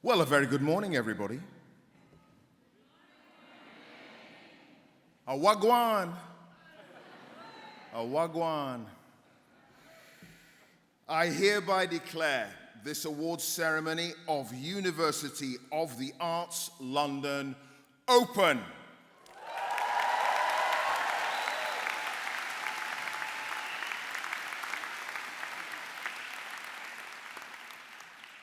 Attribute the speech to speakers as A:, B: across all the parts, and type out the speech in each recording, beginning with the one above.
A: Well, a very good morning, everybody. A wagwan. A wagwan. I hereby declare this awards ceremony of University of the Arts London open.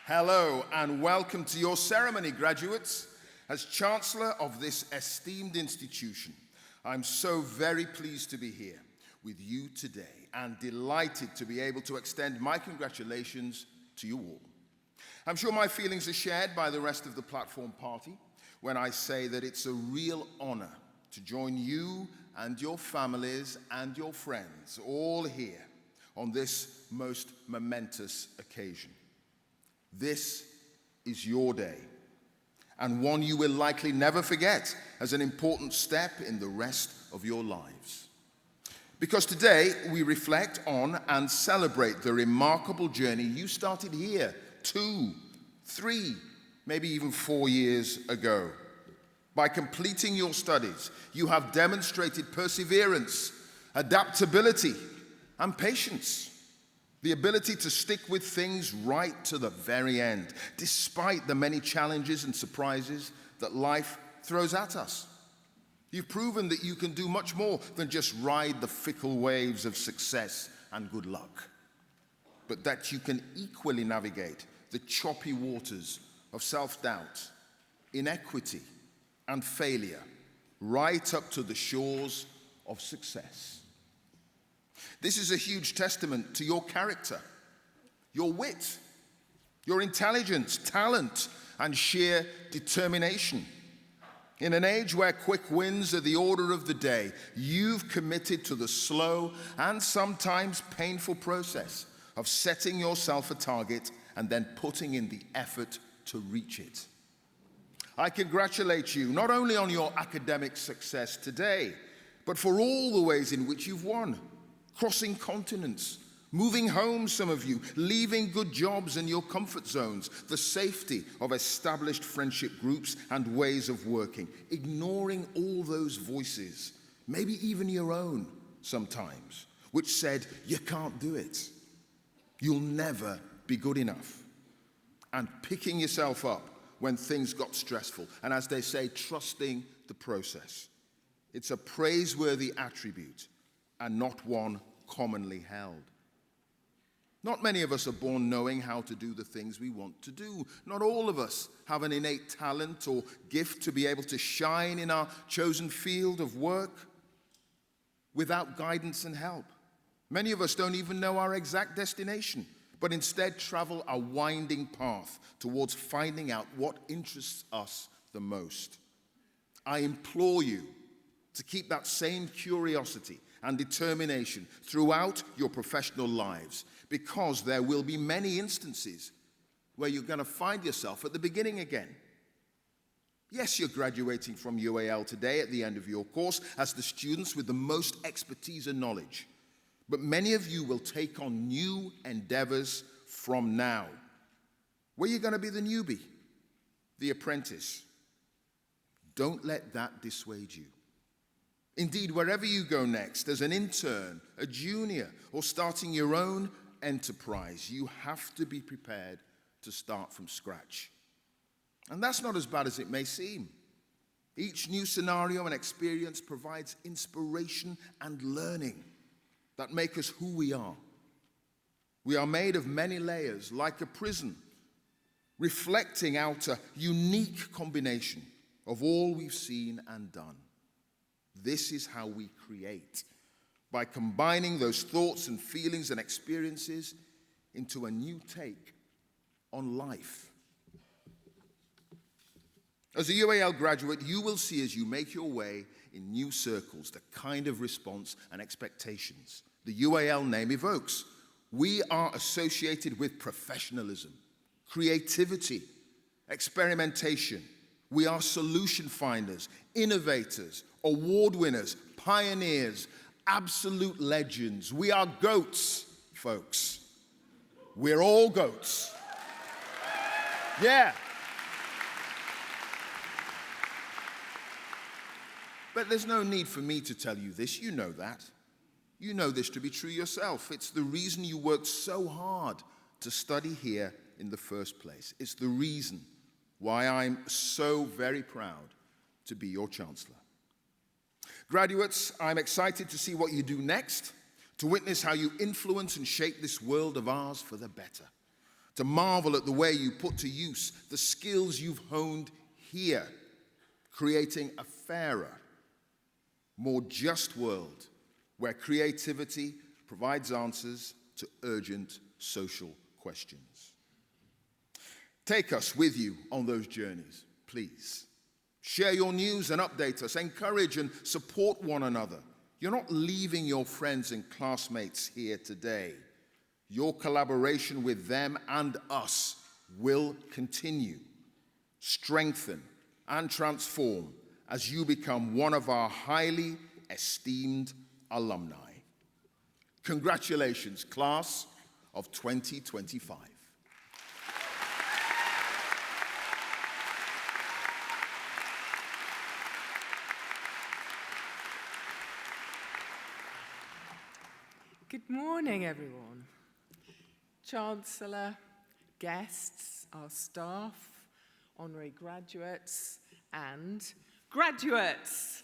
A: Hello and welcome to your ceremony, graduates. As Chancellor of this esteemed institution, I'm so very pleased to be here with you today and delighted to be able to extend my congratulations to you all. I'm sure my feelings are shared by the rest of the platform party when I say that it's a real honor to join you and your families and your friends all here on this most momentous occasion. This is your day, and one you will likely never forget as an important step in the rest of your lives. Because today we reflect on and celebrate the remarkable journey you started here 2, 3, maybe even 4 years ago. By completing your studies, you have demonstrated perseverance, adaptability, and patience. The ability to stick with things right to the very end, despite the many challenges and surprises that life throws at us. You've proven that you can do much more than just ride the fickle waves of success and good luck, but that you can equally navigate the choppy waters of self-doubt, inequity, and failure right up to the shores of success. This is a huge testament to your character, your wit, your intelligence, talent, and sheer determination. In an age where quick wins are the order of the day, you've committed to the slow and sometimes painful process of setting yourself a target and then putting in the effort to reach it. I congratulate you not only on your academic success today, but for all the ways in which you've won. Crossing continents, moving home, some of you, leaving good jobs and your comfort zones, the safety of established friendship groups and ways of working, ignoring all those voices, maybe even your own sometimes, which said, you can't do it, you'll never be good enough, and picking yourself up when things got stressful, and as they say, trusting the process. It's a praiseworthy attribute, and not one commonly held. Not many of us are born knowing how to do the things we want to do. Not all of us have an innate talent or gift to be able to shine in our chosen field of work without guidance and help. Many of us don't even know our exact destination, but instead travel a winding path towards finding out what interests us the most. I implore you to keep that same curiosity and determination throughout your professional lives, because there will be many instances where you're going to find yourself at the beginning again. Yes, you're graduating from UAL today at the end of your course as the students with the most expertise and knowledge, but many of you will take on new endeavors from now, where you're going to be the newbie, the apprentice. Don't let that dissuade you. Indeed, wherever you go next, as an intern, a junior, or starting your own enterprise, you have to be prepared to start from scratch. And that's not as bad as it may seem. Each new scenario and experience provides inspiration and learning that make us who we are. We are made of many layers, like a prison, reflecting out a unique combination of all we've seen and done. This is how we create, by combining those thoughts and feelings and experiences into a new take on life. As a UAL graduate, you will see as you make your way in new circles the kind of response and expectations the UAL name evokes. We are associated with professionalism, creativity, experimentation. We are solution finders, innovators, award winners, pioneers, absolute legends. We are goats, folks. We're all goats. Yeah. But there's no need for me to tell you this. You know that. You know this to be true yourself. It's the reason you worked so hard to study here in the first place. It's the reason why I'm so very proud to be your Chancellor. Graduates, I'm excited to see what you do next, to witness how you influence and shape this world of ours for the better, to marvel at the way you put to use the skills you've honed here, creating a fairer, more just world where creativity provides answers to urgent social questions. Take us with you on those journeys, please. Share your news and update us. Encourage and support one another. You're not leaving your friends and classmates here today. Your collaboration with them and us will continue, strengthen, and transform as you become one of our highly esteemed alumni. Congratulations, class of 2025.
B: Good morning, everyone. Chancellor, guests, our staff, honorary graduates, and graduates.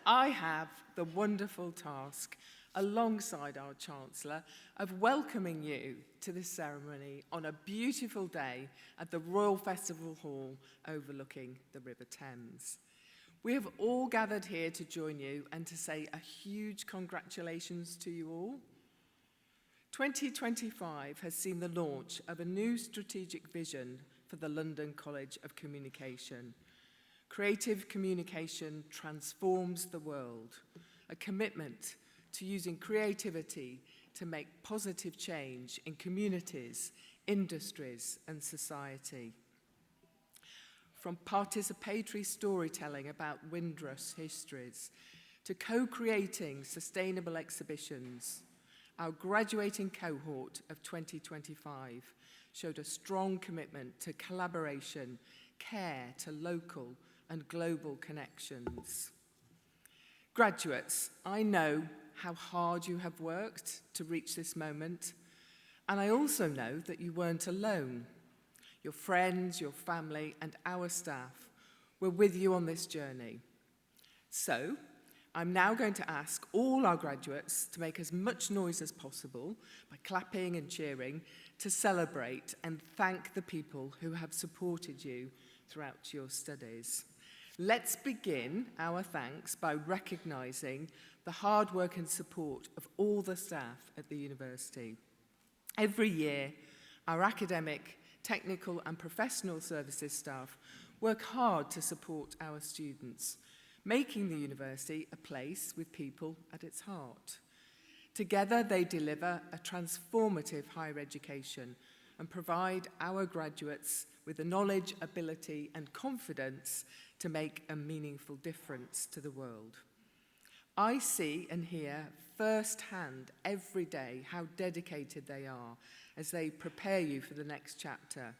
B: I have the wonderful task, alongside our Chancellor, of welcoming you to this ceremony on a beautiful day at the Royal Festival Hall overlooking the River Thames. We have all gathered here to join you and to say a huge congratulations to you all. 2025 has seen the launch of a new strategic vision for the London College of Communication. Creative communication transforms the world, a commitment to using creativity to make positive change in communities, industries, and society. From participatory storytelling about Windrush histories to co-creating sustainable exhibitions, our graduating cohort of 2025 showed a strong commitment to collaboration, care to local and global connections. Graduates, I know how hard you have worked to reach this moment, and I also know that you weren't alone. Your friends, your family, and our staff were with you on this journey. So, I'm now going to ask all our graduates to make as much noise as possible by clapping and cheering to celebrate and thank the people who have supported you throughout your studies. Let's begin our thanks by recognising the hard work and support of all the staff at the university. Every year, our academic, technical and professional services staff work hard to support our students, making the university a place with people at its heart. Together, they deliver a transformative higher education and provide our graduates with the knowledge, ability, and confidence to make a meaningful difference to the world. I see and hear firsthand every day how dedicated they are as they prepare you for the next chapter.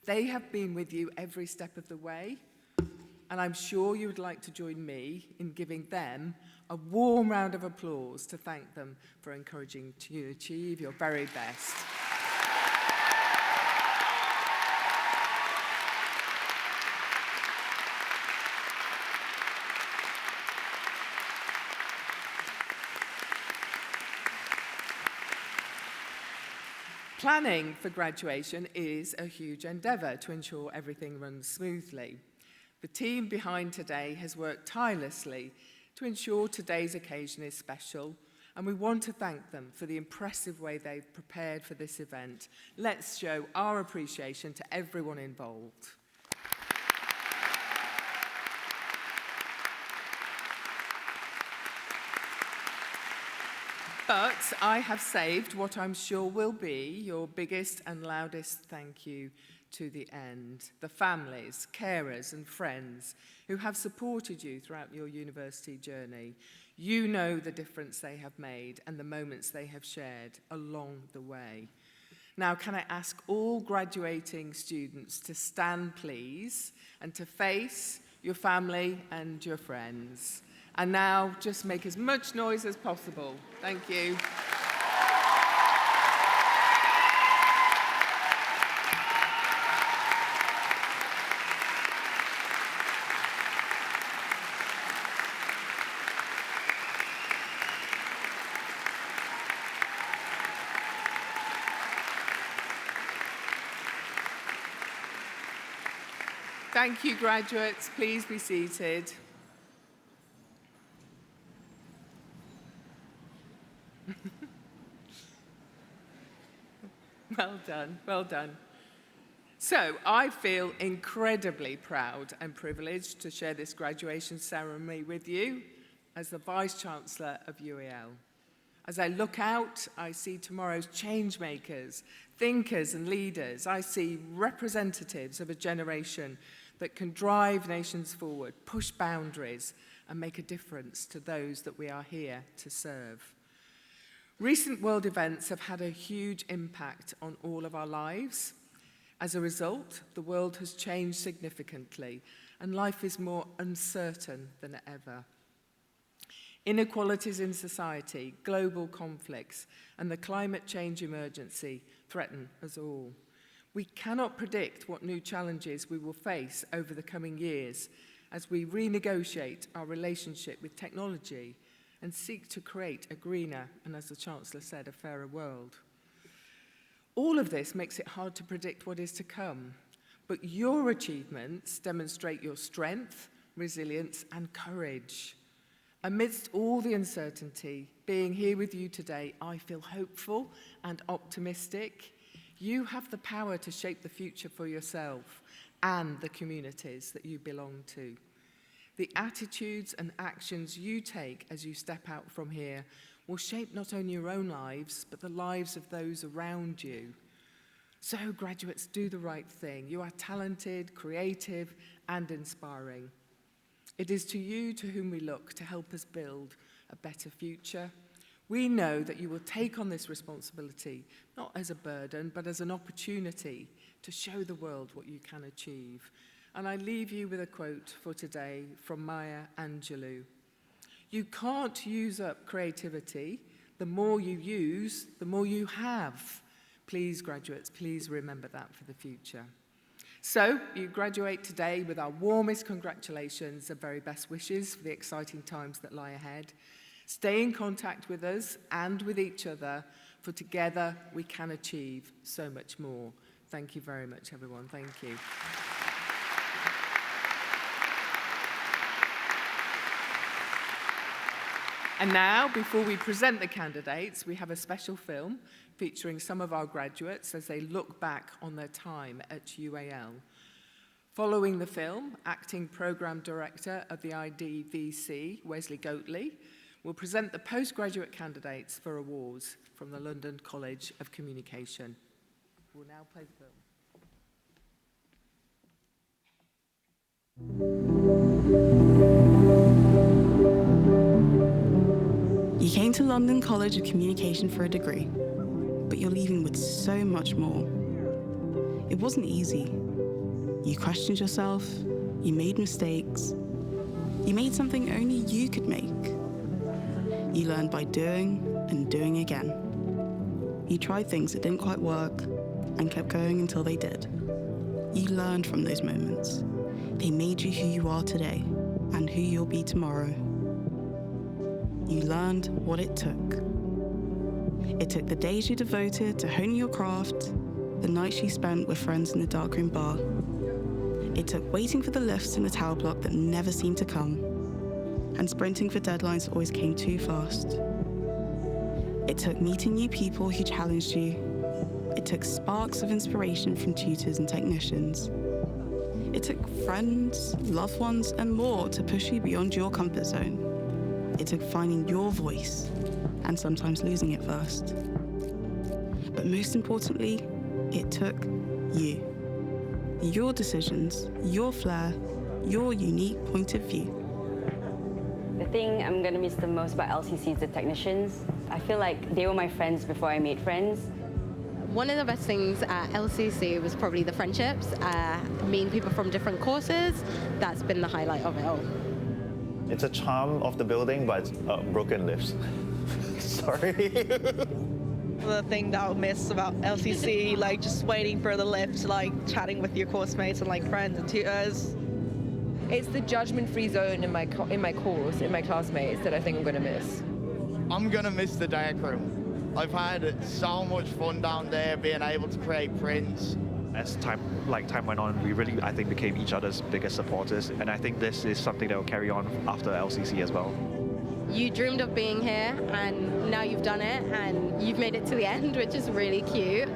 B: They have been with you every step of the way, and I'm sure you would like to join me in giving them a warm round of applause to thank them for encouraging you to achieve your very best. Planning for graduation is a huge endeavour to ensure everything runs smoothly. The team behind today has worked tirelessly to ensure today's occasion is special, and we want to thank them for the impressive way they've prepared for this event. Let's show our appreciation to everyone involved. But I have saved what I'm sure will be your biggest and loudest thank you to the end. The families, carers and friends who have supported you throughout your university journey. You know the difference they have made and the moments they have shared along the way. Now, can I ask all graduating students to stand, please, and to face your family and your friends? And now, just make as much noise as possible. Thank you. Thank you, graduates. Please be seated. Well done, well done. So, I feel incredibly proud and privileged to share this graduation ceremony with you as the Vice-Chancellor of UAL. As I look out, I see tomorrow's change makers, thinkers and leaders. I see representatives of a generation that can drive nations forward, push boundaries, and make a difference to those that we are here to serve. Recent world events have had a huge impact on all of our lives. As a result, the world has changed significantly, and life is more uncertain than ever. Inequalities in society, global conflicts, and the climate change emergency threaten us all. We cannot predict what new challenges we will face over the coming years as we renegotiate our relationship with technology and seek to create a greener and, as the Chancellor said, a fairer world. All of this makes it hard to predict what is to come, but your achievements demonstrate your strength, resilience, and courage. Amidst all the uncertainty, being here with you today, I feel hopeful and optimistic. You have the power to shape the future for yourself and the communities that you belong to. The attitudes and actions you take as you step out from here will shape not only your own lives, but the lives of those around you. So, graduates, do the right thing. You are talented, creative, and inspiring. It is to you to whom we look to help us build a better future. We know that you will take on this responsibility, not as a burden, but as an opportunity to show the world what you can achieve. And I leave you with a quote for today from Maya Angelou. You can't use up creativity. The more you use, the more you have. Please, graduates, please remember that for the future. So, you graduate today with our warmest congratulations and very best wishes for the exciting times that lie ahead. Stay in contact with us and with each other, for together we can achieve so much more. Thank you very much, everyone. Thank you. And now, before we present the candidates, we have a special film featuring some of our graduates as they look back on their time at UAL. Following the film, Acting Programme Director of the IDVC, Wesley Goatley, will present the postgraduate candidates for awards from the London College of Communication. We'll now play the film.
C: You came to London College of Communication for a degree, but you're leaving with so much more. It wasn't easy. You questioned yourself, you made mistakes, you made something only you could make. You learned by doing and doing again. You tried things that didn't quite work and kept going until they did. You learned from those moments. They made you who you are today and who you'll be tomorrow. You learned what it took. It took the days you devoted to honing your craft, the nights you spent with friends in the darkroom bar. It took waiting for the lifts in the tower block that never seemed to come, and sprinting for deadlines that always came too fast. It took meeting new people who challenged you. It took sparks of inspiration from tutors and technicians. It took friends, loved ones, and more to push you beyond your comfort zone. It took finding your voice, and sometimes losing it first. But most importantly, it took you. Your decisions, your flair, your unique point of view.
D: The thing I'm going to miss the most about LCC is the technicians. I feel like they were my friends before I made friends.
E: One of the best things at LCC was probably the friendships, meeting people from different courses. That's been the highlight of it all.
F: It's a charm of the building, but it's broken lifts. Sorry.
G: The thing that I'll miss about LCC, like just waiting for the lift, like chatting with your course mates and like friends and tutors.
H: It's the judgment-free zone in my course, in my classmates, that I think I'm going to miss.
I: I'm going to miss the darkroom. I've had so much fun down there, being able to create prints.
J: As time went on, we really, I think, became each other's biggest supporters, and I think this is something that will carry on after LCC as well.
E: You dreamed of being here, and now you've done it, and you've made it to the end, which is really cute.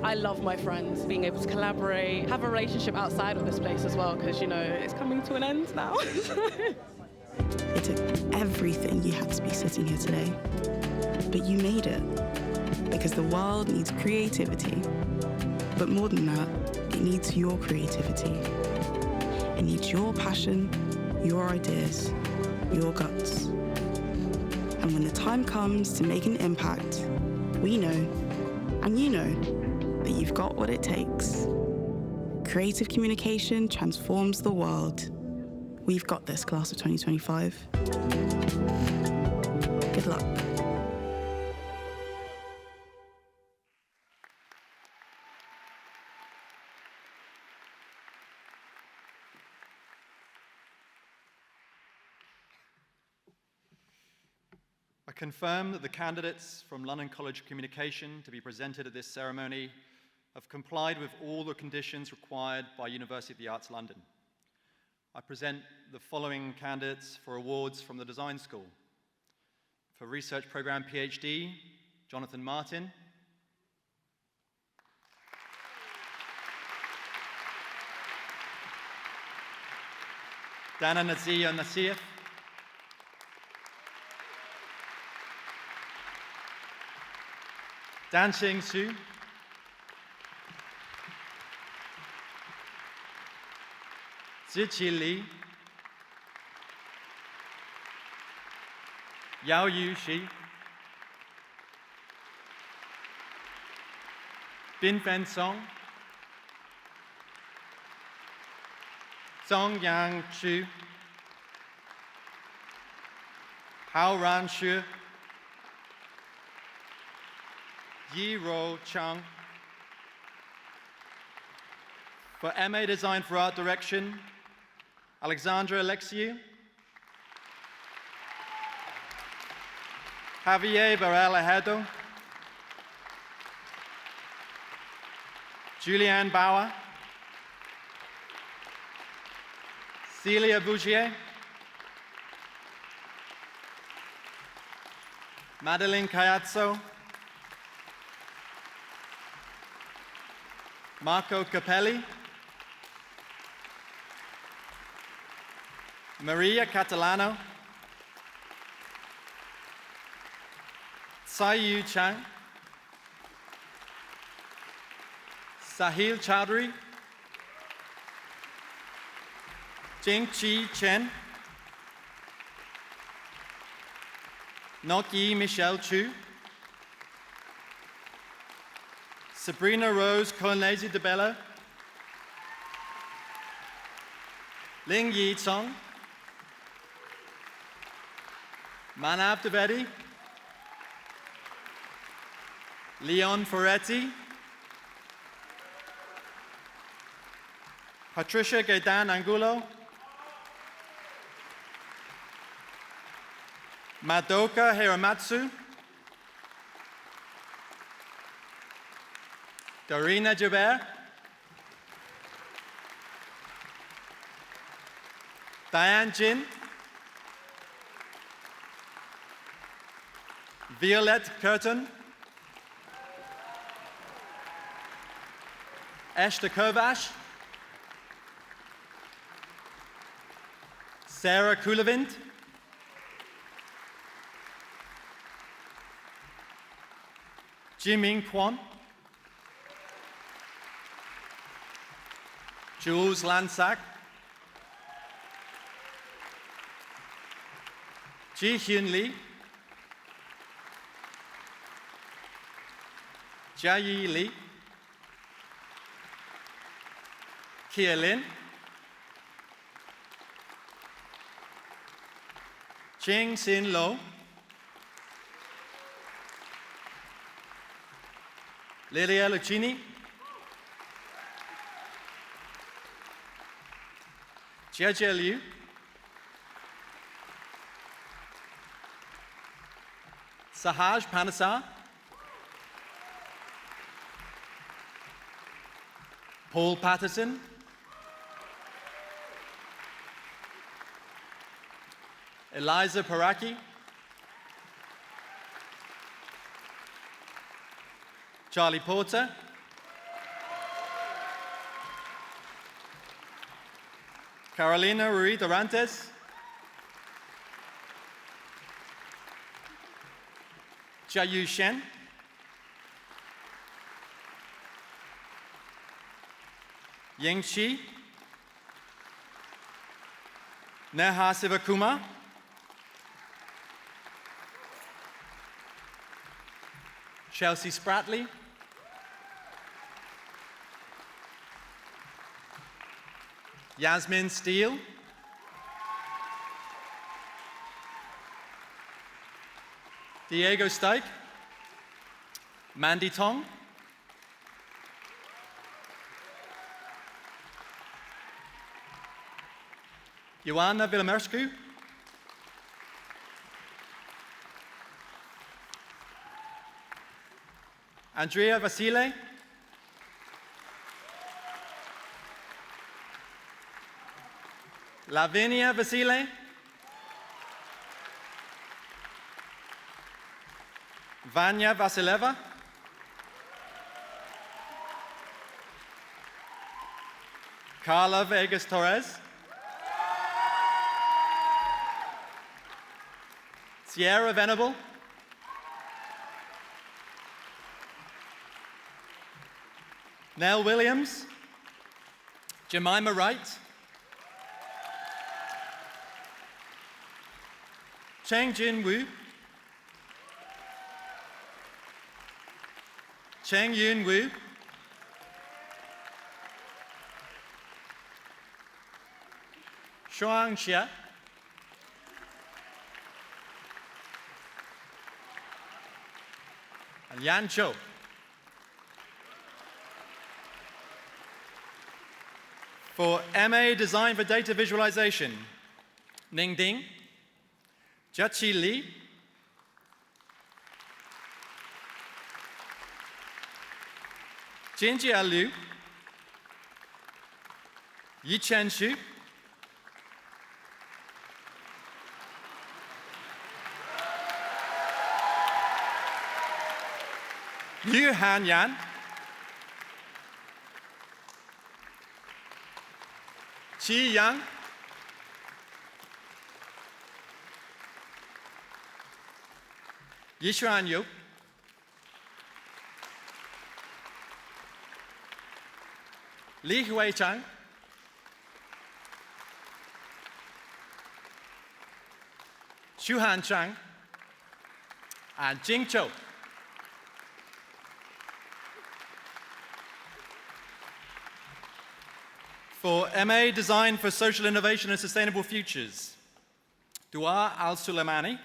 K: I love my friends, being able to collaborate, have a relationship outside of this place as well, because, you know, it's coming to an end now.
C: It took everything you had to be sitting here today. But you made it, because the world needs creativity. But more than that, it needs your creativity. It needs your passion, your ideas, your guts. And when the time comes to make an impact, we know, and you know, that you've got what it takes. Creative communication transforms the world. We've got this, class of 2025. Good luck.
L: I confirm that the candidates from London College of Communication to be presented at this ceremony have complied with all the conditions required by University of the Arts London. I present the following candidates for awards from the Design School. For Research Programme PhD, Jonathan Martin. Dana Nazia Nassif. Dan Xing Su. Ziqi Li. Yao Yu Shi. Bin Fen Song. Zhong Yang Chu. Hao Ran Xue. Yi Ro Chang. For MA Design for Art Direction, Alexandra Alexiou. Javier Barel Ahedo. Julianne Bauer. Celia Bougier. Madeline Cayazzo. Marco Capelli. Maria Catalano. Tsai Yu Chang. Sahil Chowdhury. Jingqi Chen. Nok-Yi Michelle Chu. Sabrina Rose Cornesi de Bello. Ling Yi Tsong. Manav Dwivedi. Leon Ferretti. Patricia Gaidan Angulo. Madoka Hiramatsu. Darina Jaber. Diane Jin. Violette Curtin. Esther Kovash. Sarah Kulevind. Jiming Kwon. Jules Lansack. Ji Hyun Lee. Jiayi Li, Kia Lin, Ching Sin Lo, Lilia Lucchini, Jia Liu, Sahaj Panasar, Paul Patterson, Eliza Paraki, Charlie Porter, Carolina Ruiz Dorantes, Jiayu Shen, Ying Shi, Neha Sivakumar, Chelsea Spratley, Yasmin Steele, Diego Steik, Mandy Tong, Joanna Villamerscu, Andrea Vasile, Lavinia Vasile, Vanya Vasileva, Carla Vegas Torres, Sierra Venable, Nell Williams, Jemima Wright, Cheng Jin Wu, Cheng Yun Wu, Shuang Xia, and Yan Zhou. For MA Design for Data Visualization, Ning Ding, Jiaqi Li, Jinjia Liu, Yichen Xu, Yu Han Yan, Qi Yang, Yishuan Yu, Li Hui Chang, Xuhan Chang, and Jing Zhou. For MA Design for Social Innovation and Sustainable Futures, Dua Al-Suleimani,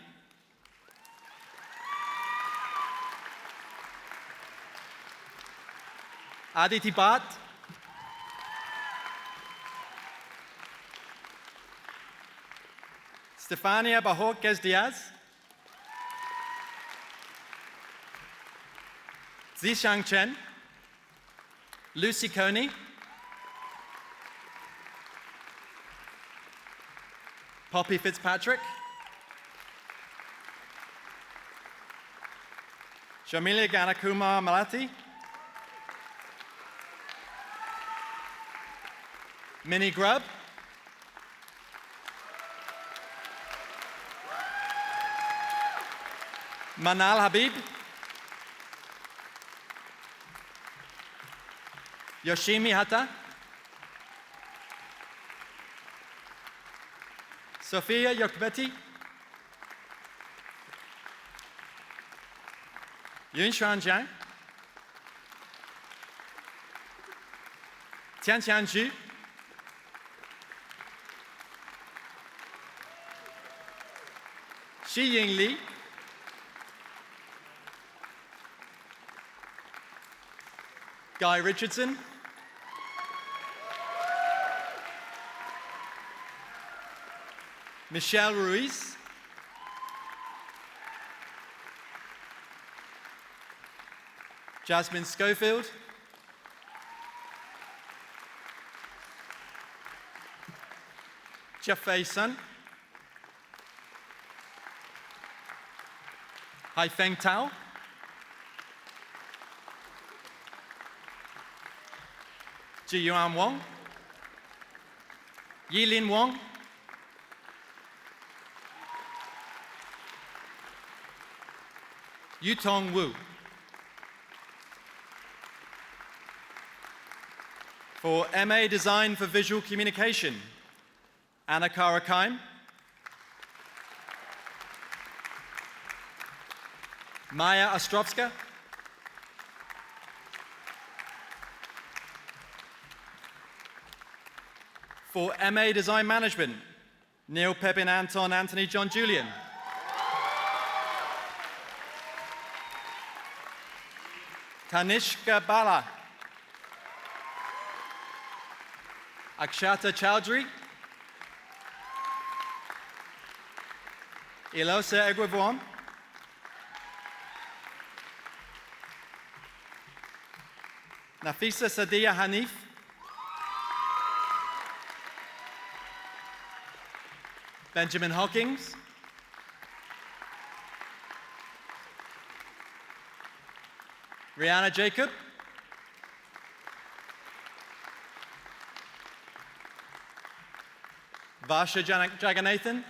L: Aditi Bhatt, Stefania Bajorquez Diaz, Zishang Chen, Lucy Coney, Poppy Fitzpatrick, Shamilia Ganakumar Malati, Minnie Grubb, Manal Habib, Yoshimi Hatta, Sophia Yokbeti, Yunshuan Zhang, Tian Qianju, Xi Yingli, Guy Richardson, Michelle Ruiz, Jasmine Schofield, Jiafei Sun, Haifeng Tao, Jiyuan Wang, Yilin Wang, Yutong Wu. For MA Design for Visual Communication, Anna Karakheim, Maya Ostrovska, for MA Design Management, Neil Pepin Anton Anthony John Julian, Tanishka Bala, Akshata Chowdhury, Ilosa Egwavon, Nafisa Sadia Hanif, Benjamin Hawkins, Rihanna Jacob, Varsha Jagannathan,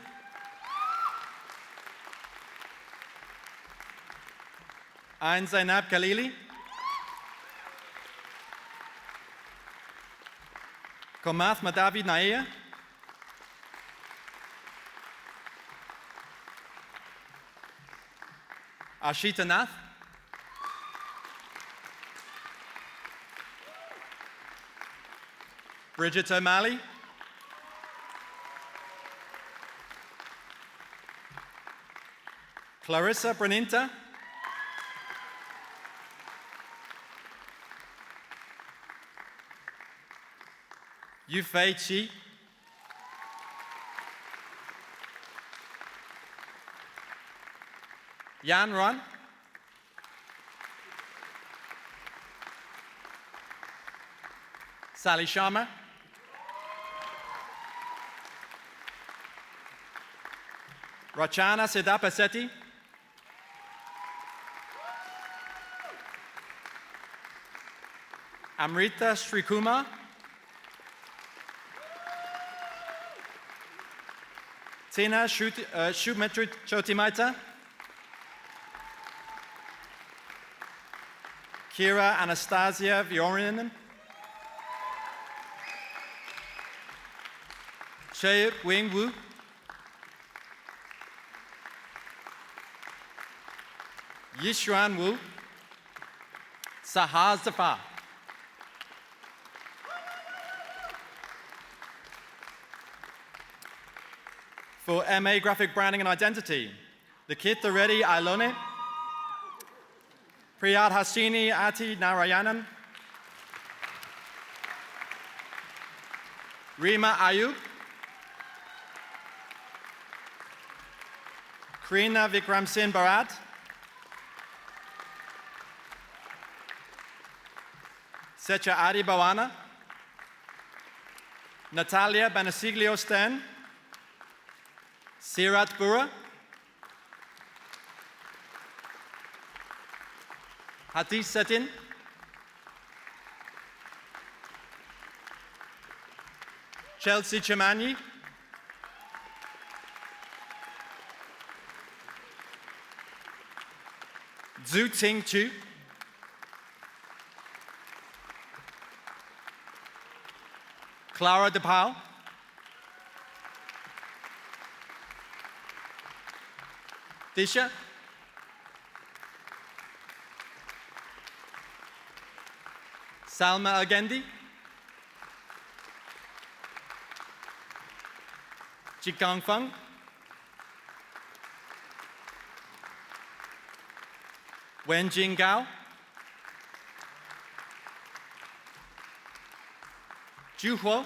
L: Ain Zainab Khalili, Komath Madavi Nair, Ashita Nath, Bridget O'Malley, Clarissa Braninta, Yufei Chi, Yan Ron, Sally Sharma, Rachana Siddhapasetti, Amrita Srikumar, Tina Shumetri Chotimaita, Kira Anastasia Viorinen, Shayuk Wing Wu, Yishuan Wu, Sahar Zafar. For MA Graphic Branding and Identity, Nikita Reddy Ailone, Priyat Hasini Ati Narayanan, Rima Ayub, Krina Vikram Singh Bharat, Secha Adi Bawana, Natalia Benesiglio Sten, Sirat Bura, Hatice Setin, Chelsea Chimanyi, Zhu Ting Chu, Clara DePaul, Tisha, Salma Agendi, Chi Kang Feng, Wen Jing Gao, Zhu Huo,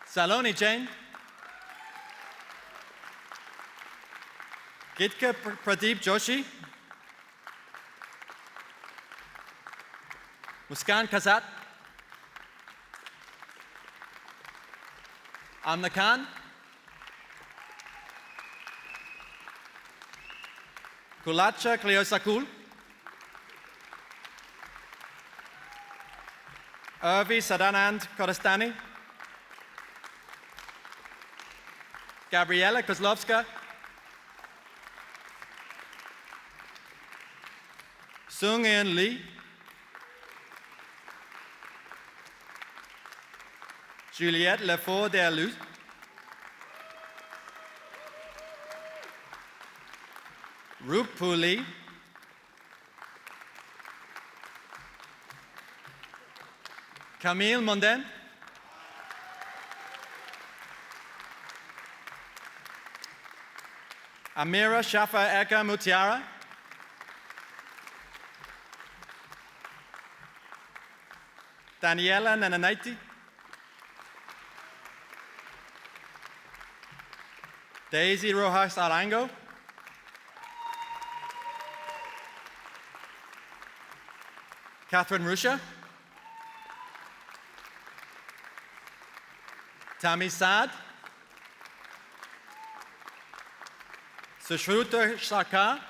L: Saloni Jain, Gitka Pradeep Joshi, Muskan Kazat, Amna Khan, Kulacha Kleosakul, Urvi Sadanand Korostani, Gabriela Kozlovska, Sung In Lee, Juliette Lefort Derluz, Rup Puli, Camille Monden, Amira Shafa Eka Mutiara, Daniela Nananaiti, Daisy Rojas Arango, Catherine Rusha, Tammy Saad, Sushruta Shaka,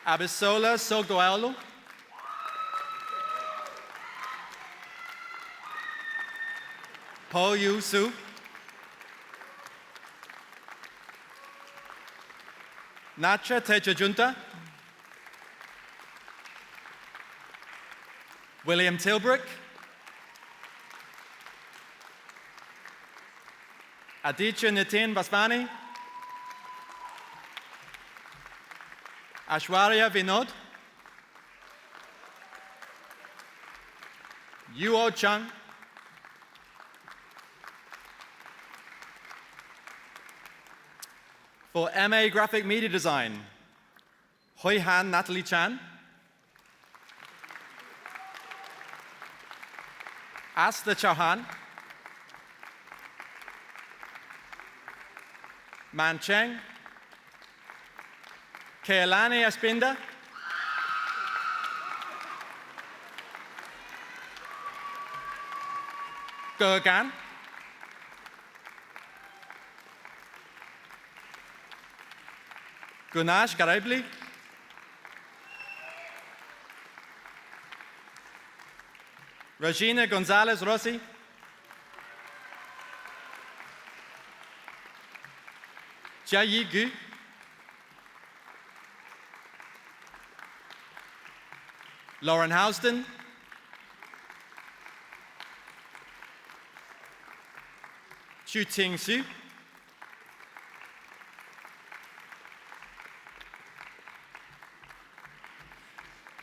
L: Abisola Sogoelu, Po Yu Su, Nacha Tejajunta, William Tilbrook, Aditya Nitin Basvani, Ashwarya Vinod, Yuo Chung, for MA Graphic Media Design, Hoi Han Natalie Chan, Asta Chauhan, Man Cheng, Keilani Espinda, Gergan, Gunash Garibli, Regina Gonzalez Rossi, Jia Gu, Lauren Houston, Chu Ting Su,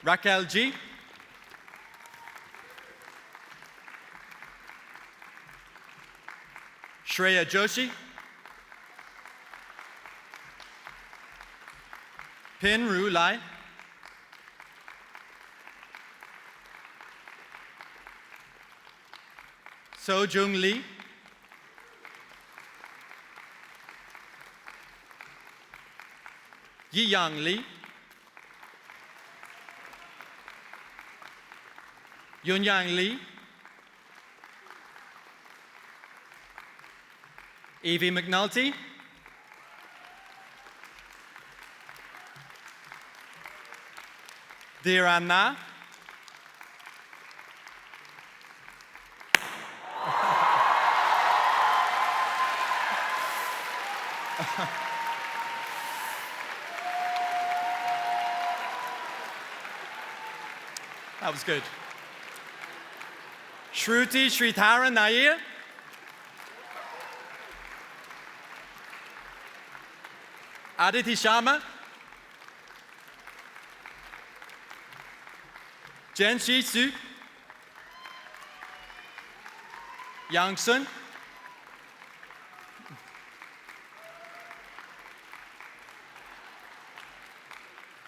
L: Raquel G, Shreya Joshi, Pin Ru Lai, So Jung Lee, Yi Yang Lee, Yun Yang Lee, Evie McNulty, Dhiran Na, that was good. Shruti Sridharan Nair, Aditi Sharma, Jen Shi-su, Yang Sun,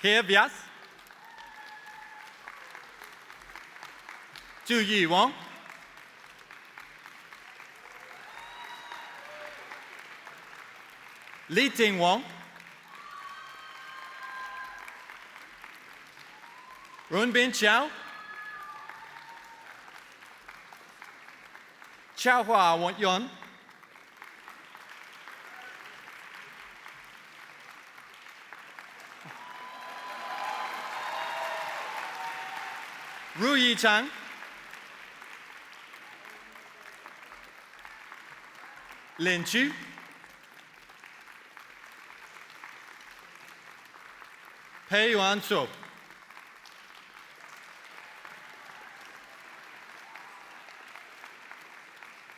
L: He Vyas, Zhu Yi Wang, Li Ting Wang, Runbin Qiao, Chaohua Yuan, Ru Yi Chang, Lin Chu, Pei Yuan Zhou.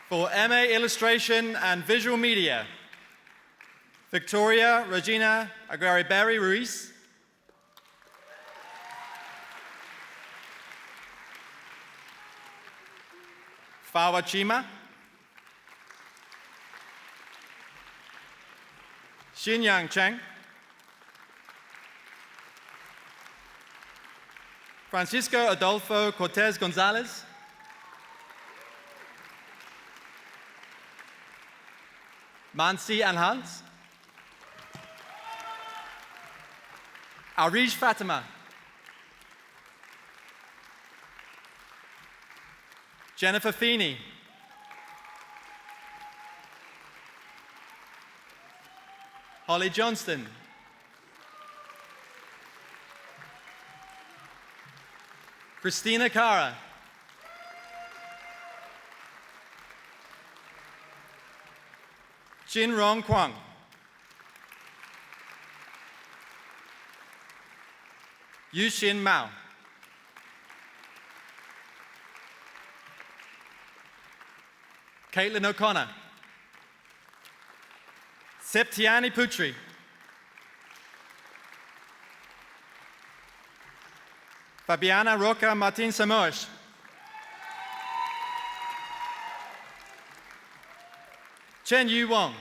L: For MA Illustration and Visual Media, Victoria Regina Aguirre-Berry Ruiz, Fawa Chima, Xinyang Cheng, Francisco Adolfo Cortez Gonzalez, Mansi Anhans, Arish Fatima, Jennifer Feeney, Holly Johnston, Christina Cara, Jin Rong Kwang, Yushin Mao, Caitlin O'Connor, Septiani Putri, Fabiana Roca Martin Samoes, Chen Yu Wong,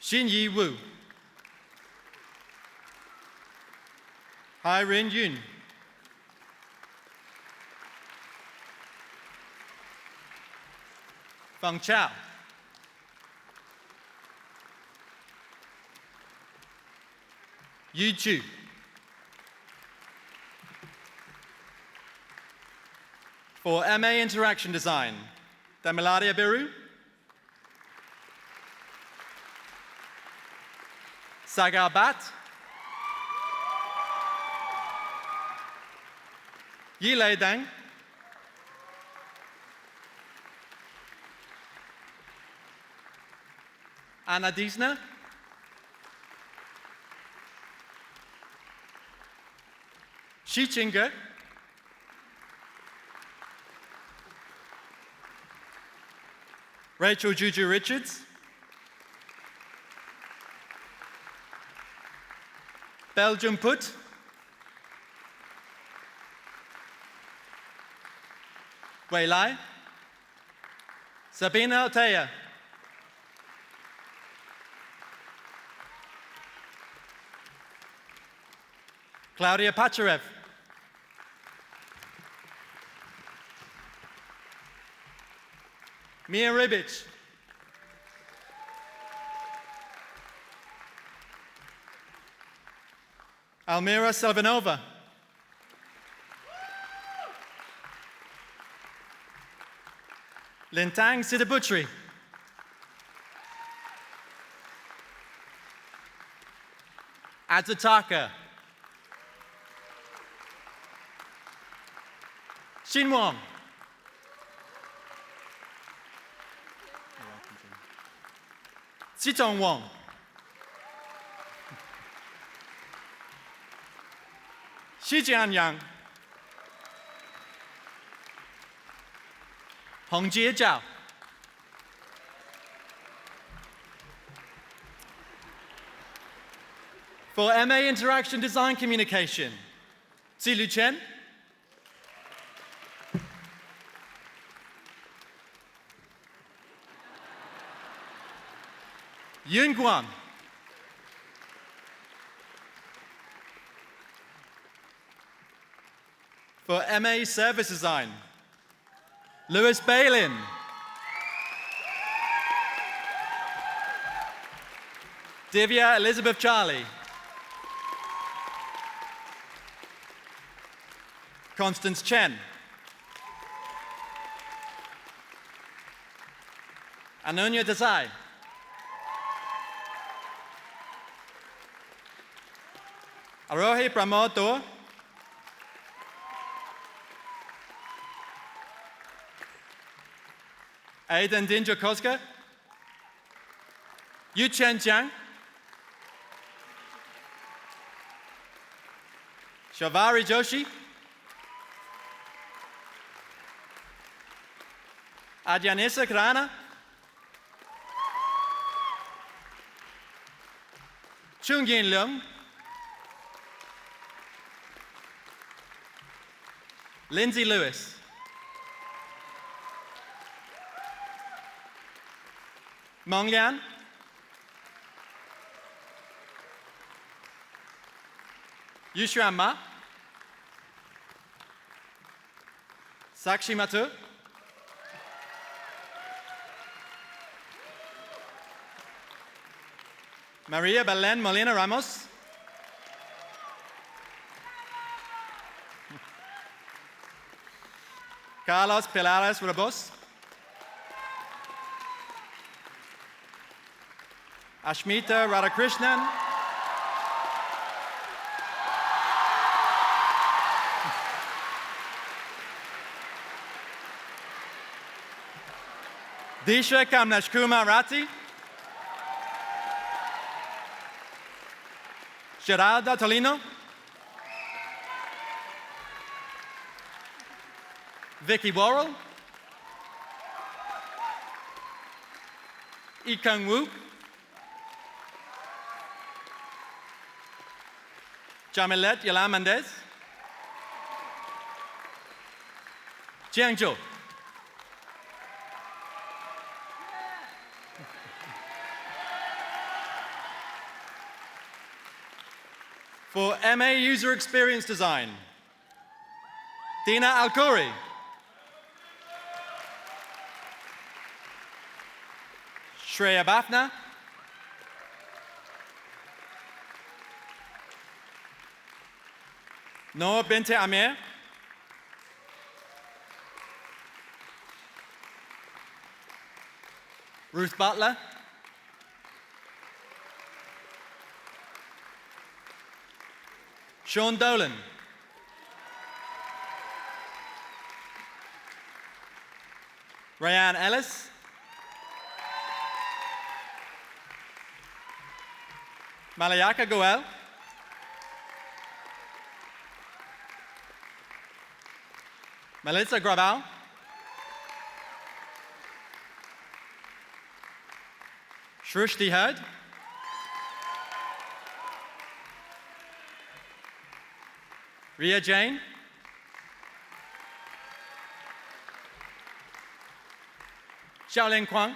L: Xin Yi Wu, Hai Rin Yun, Feng Chao, Yu Chu, for MA Interaction Design, Damiladia Biru, Sagar Bat, Yilei Deng, Anna Diesner, Shi Chinge, Rachel Juju Richards, Belgium Put, Wei Lai, Sabina Altea, Claudia Pacharev, Mia Ribic, Almira Selvanova, Lintang Sitabutri, Azataka, Xin Wang, Xitong Wang, Xi Jianyang, Hong Jie Zhao, For MA Interaction Design Communication, Zilu Chen. Yun Guan. For MA Service Design, Lewis Balin. Divya Elizabeth Charlie. Constance Chen. Anonya Desai. Arohi Pramod Dor. Aidan Dinjo Koska. Yu Chen Jiang. Shavari Joshi. Adyanisa Krana. Chung Yin Leung. Lindsay Lewis. Mong Lian. Yuxuan Ma. Sakshi Mathur. Maria Belen Molina Ramos. Carlos Pilares Rabos. Ashmita Radhakrishnan. Disha Kamlesh Kumar Ratti. Geralda Tolino. Vicky Worrell. Ikang Wu. Jamilet Yalam Mendez. Jiang Zhou. For MA User Experience Design, Dina Alkori. Shreya Bafna. Noor Binte Amir. Ruth Butler. Sean Dolan. Rayanne Ellis. Malayaka Goel. Melissa Grabal. Shrishti Hurd. Ria Jain. Xiaolin Kwang.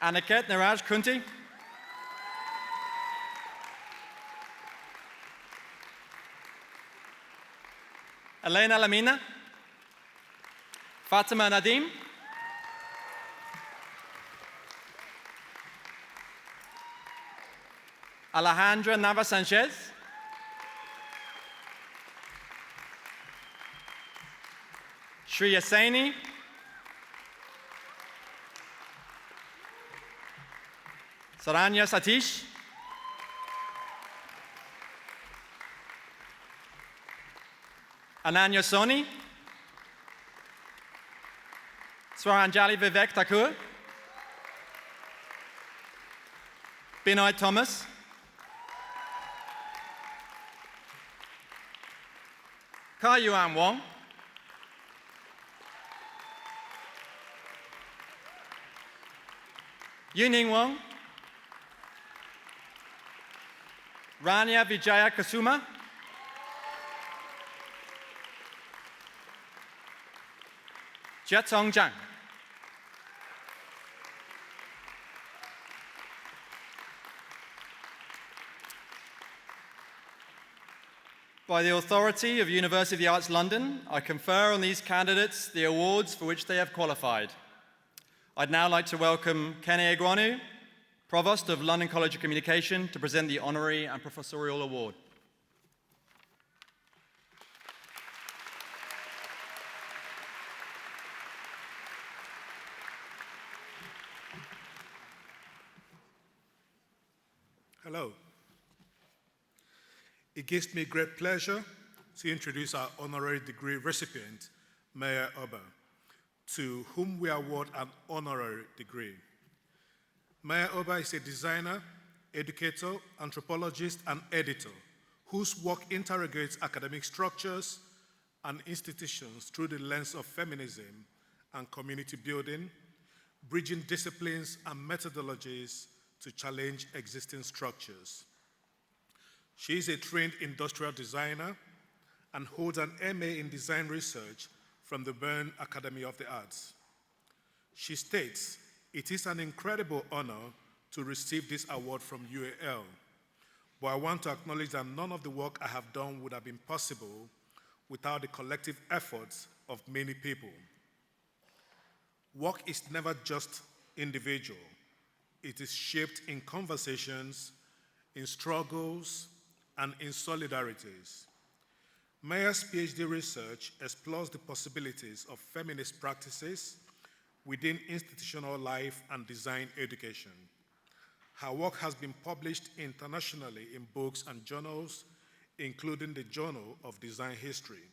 L: Aniket Niraj Kunti. Elena Lamina. Fatima Nadim. Alejandra Nava Sanchez. Shriya Saini. Saranya Satish. Ananya Soni. Swaranjali Vivek Thakur. Binoy Thomas. Ka Yuan Wong. Yuning Wong, Rania Vijaya Kasuma, Jiatong Zhang. By the authority of University of the Arts London, I confer on these candidates the awards for which they have qualified. I'd now like to welcome Kenny Egwanu, Provost of London College of Communication, to present the Honorary and Professorial Award.
M: Hello. It gives me great pleasure to introduce our honorary degree recipient, Maya Oba, to whom we award an honorary degree. Maya Oba is a designer, educator, anthropologist, and editor whose work interrogates academic structures and institutions through the lens of feminism and community building, bridging disciplines and methodologies to challenge existing structures. She is a trained industrial designer and holds an MA in design research from the Bern Academy of the Arts. She states, "It is an incredible honor to receive this award from UAL, but I want to acknowledge that none of the work I have done would have been possible without the collective efforts of many people. Work is never just individual. It is shaped in conversations, in struggles, and in solidarities." Maya's PhD research explores the possibilities of feminist practices within institutional life and design education. Her work has been published internationally in books and journals, including the Journal of Design History.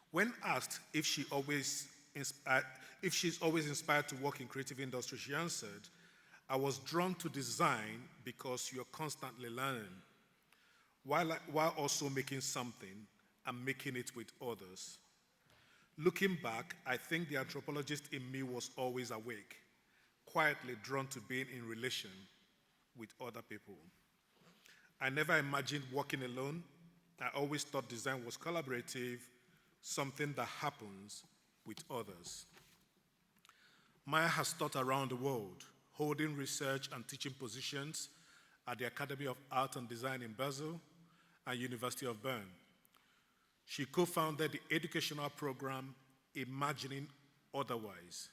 M: When asked if she's always inspired to work in creative industry, she answered, "I was drawn to design because you're constantly learning, while also making something and making it with others. Looking back, I think the anthropologist in me was always awake, quietly drawn to being in relation with other people. I never imagined working alone. I always thought design was collaborative, something that happens with others." Maya has taught around the world, holding research and teaching positions at the Academy of Art and Design in Basel and University of Bern. She co-founded the educational program Imagining Otherwise,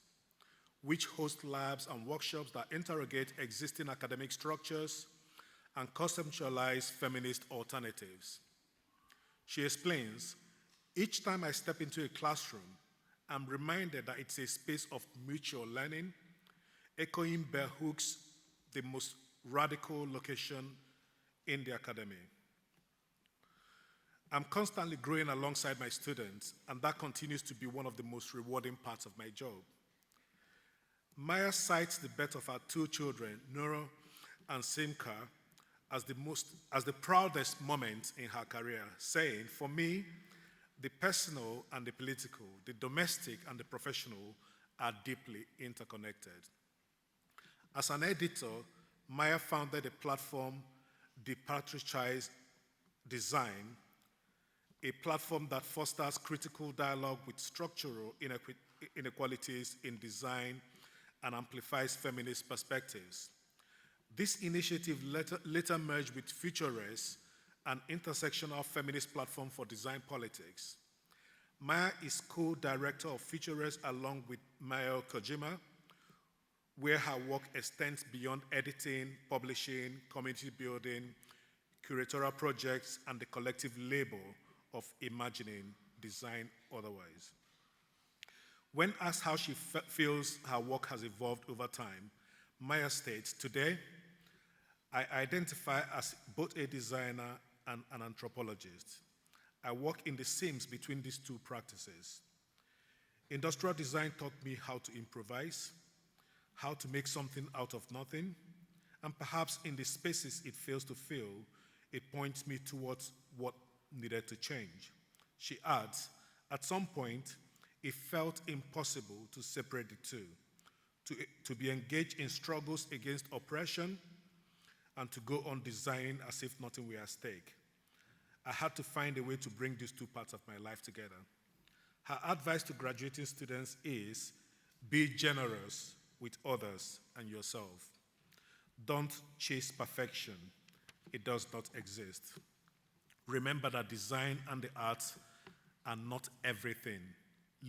M: which hosts labs and workshops that interrogate existing academic structures and conceptualize feminist alternatives. She explains, "Each time I step into a classroom, I'm reminded that it's a space of mutual learning, echoing bell hooks, the most radical location in the academy. I'm constantly growing alongside my students, and that continues to be one of the most rewarding parts of my job." Maya cites the birth of her two children, Nora and Simka, as the proudest moment in her career, saying, "For me, the personal and the political, the domestic and the professional are deeply interconnected." As an editor, Maya founded a platform, Depatriarchized Design, a platform that fosters critical dialogue with structural inequalities in design and amplifies feminist perspectives. This initiative later merged with Futurist, an intersectional feminist platform for design politics. Maya is co-director of Futurist along with Mayo Kojima, where her work extends beyond editing, publishing, community building, curatorial projects, and the collective labor of imagining design otherwise. When asked how she feels her work has evolved over time, Maya states, "Today, I identify as both a designer and an anthropologist. I work in the seams between these two practices. Industrial design taught me how to improvise, how to make something out of nothing, and perhaps in the spaces it fails to fill, it points me towards what needed to change." She adds, "At some point, it felt impossible to separate the two, to be engaged in struggles against oppression, and to go on designing as if nothing were at stake. I had to find a way to bring these two parts of my life together. Her advice to graduating students is, be generous with others and yourself. Don't chase perfection. It does not exist. Remember that design and the arts are not everything.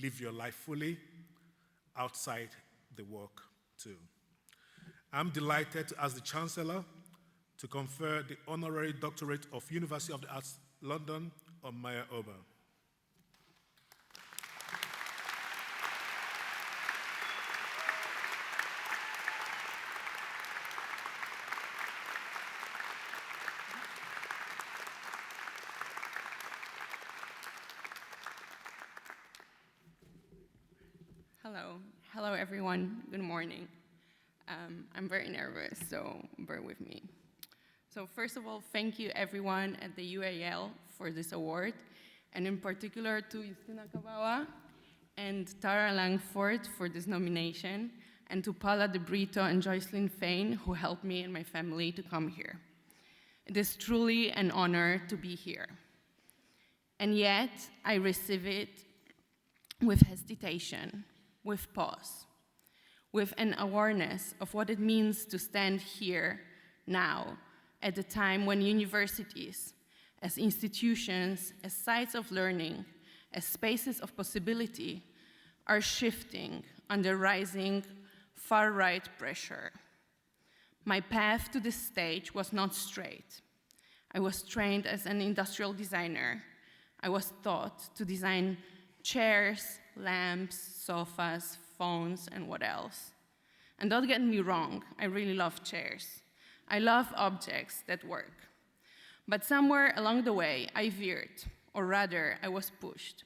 M: Live your life fully, outside the work too. I'm delighted as the Chancellor to confer the Honorary Doctorate of University of the Arts, London, on Maya Oba.
N: Hello everyone, good morning. I'm very nervous, so bear with me. So first of all, thank you everyone at the UAL for this award, and in particular to Justina Kabawa and Tara Langford for this nomination, and to Paula De Brito and Joycelyn Fain, who helped me and my family to come here. It is truly an honor to be here. And yet, I receive it with hesitation, with pause, with an awareness of what it means to stand here now at a time when universities, as institutions, as sites of learning, as spaces of possibility, are shifting under rising far-right pressure. My path to this stage was not straight. I was trained as an industrial designer. I was taught to design chairs, lamps, sofas, phones, and what else. And don't get me wrong, I really love chairs. I love objects that work. But somewhere along the way, I veered, or rather, I was pushed.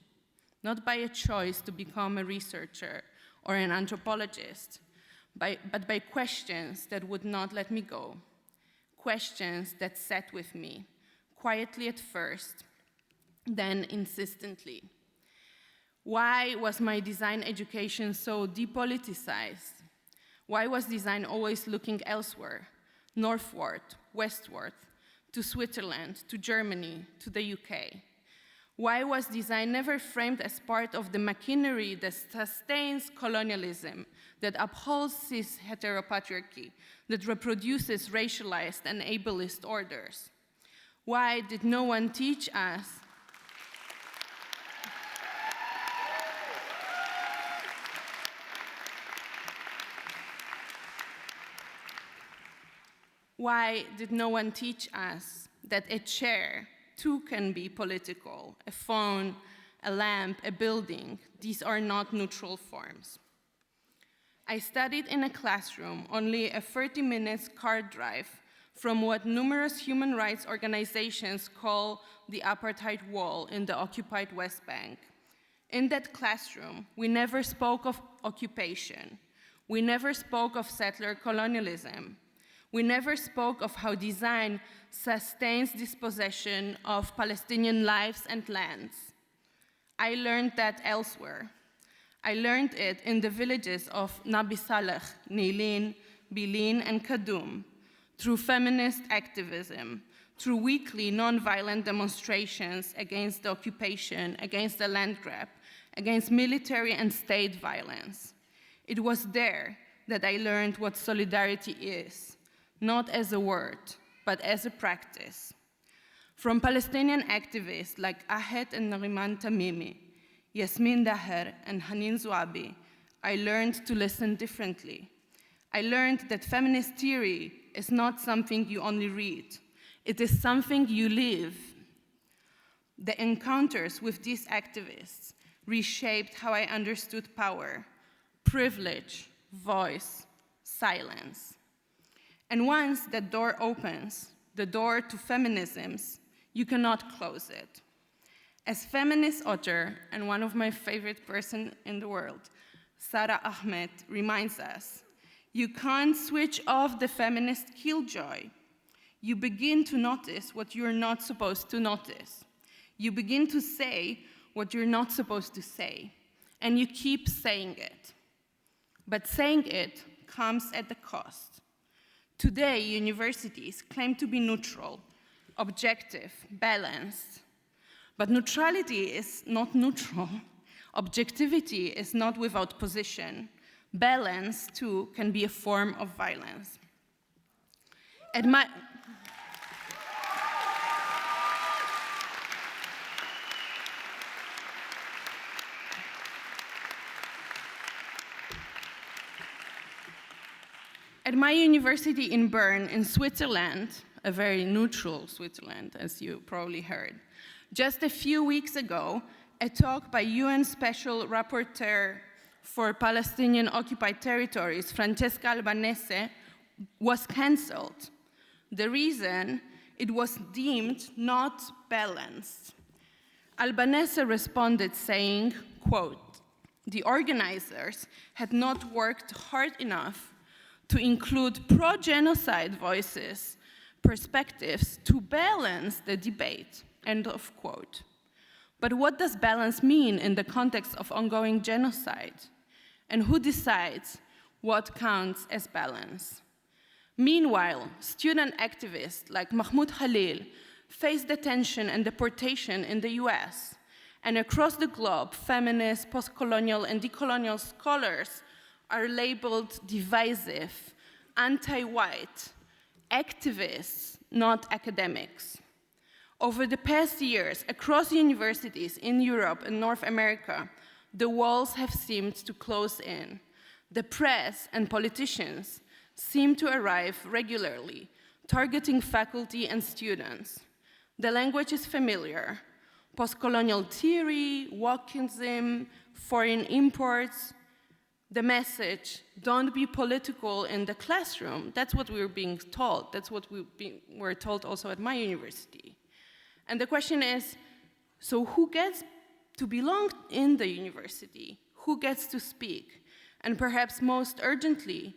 N: Not by a choice to become a researcher or an anthropologist, but by questions that would not let me go. Questions that sat with me, quietly at first, then insistently. Why was my design education so depoliticized? Why was design always looking elsewhere, northward, westward, to Switzerland, to Germany, to the UK? Why was design never framed as part of the machinery that sustains colonialism, that upholds cis heteropatriarchy, that reproduces racialized and ableist orders? Why did no one teach us Why did no one teach us that a chair too can be political, a phone, a lamp, a building? These are not neutral forms. I studied in a classroom only a 30-minute car drive from what numerous human rights organizations call the apartheid wall in the occupied West Bank. In that classroom, we never spoke of occupation. We never spoke of settler colonialism. We never spoke of how design sustains dispossession of Palestinian lives and lands. I learned that elsewhere. I learned it in the villages of Nabi Saleh, Nilin, Bilin, and Kadum, through feminist activism, through weekly nonviolent demonstrations against the occupation, against the land grab, against military and state violence. It was there that I learned what solidarity is, not as a word, but as a practice. From Palestinian activists like Ahed and Nariman Tamimi, Yasmin Daher, and Hanin Zouabi, I learned to listen differently. I learned that feminist theory is not something you only read. It is something you live. The encounters with these activists reshaped how I understood power, privilege, voice, silence. And once that door opens, the door to feminisms, you cannot close it. As feminist author and one of my favorite person in the world, Sara Ahmed reminds us, you can't switch off the feminist killjoy. You begin to notice what you're not supposed to notice. You begin to say what you're not supposed to say, and you keep saying it. but saying it comes at a cost. Today, universities claim to be neutral, objective, balanced. But neutrality is not neutral. Objectivity is not without position. Balance, too, can be a form of violence. At my university in Bern, in Switzerland, a very neutral Switzerland, as you probably heard, just a few weeks ago, a talk by UN Special Rapporteur for Palestinian occupied territories, Francesca Albanese, was cancelled. The reason, it was deemed not balanced. Albanese responded saying, quote, "The organizers had not worked hard enough to include pro-genocide voices, perspectives to balance the debate," end of quote. But what does balance mean in the context of ongoing genocide? And who decides what counts as balance? Meanwhile, student activists like Mahmoud Khalil face detention and deportation in the US. And across the globe, feminist, post-colonial, and decolonial scholars are labeled divisive, anti-white, activists, not academics. Over the past years, across universities in Europe and North America, the walls have seemed to close in. The press and politicians seem to arrive regularly, targeting faculty and students. The language is familiar: post-colonial theory, wokeism, foreign imports. The message, don't be political in the classroom, that's what we were being told. That's what we were told also at my university. And the question is, so who gets to belong in the university? Who gets to speak? And perhaps most urgently,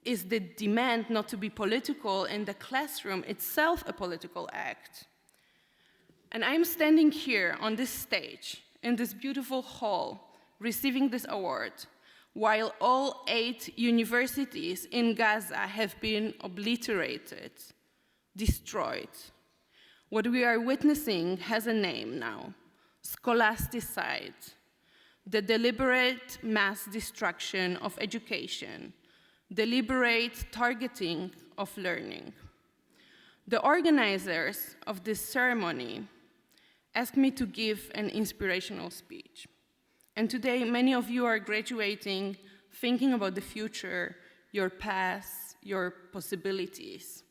N: is the demand not to be political in the classroom itself a political act? And I'm standing here on this stage, in this beautiful hall, receiving this award, while all 8 universities in Gaza have been obliterated, destroyed. What we are witnessing has a name now: scholasticide, the deliberate mass destruction of education, deliberate targeting of learning. The organizers of this ceremony asked me to give an inspirational speech. And today, many of you are graduating, thinking about the future, your past, your possibilities.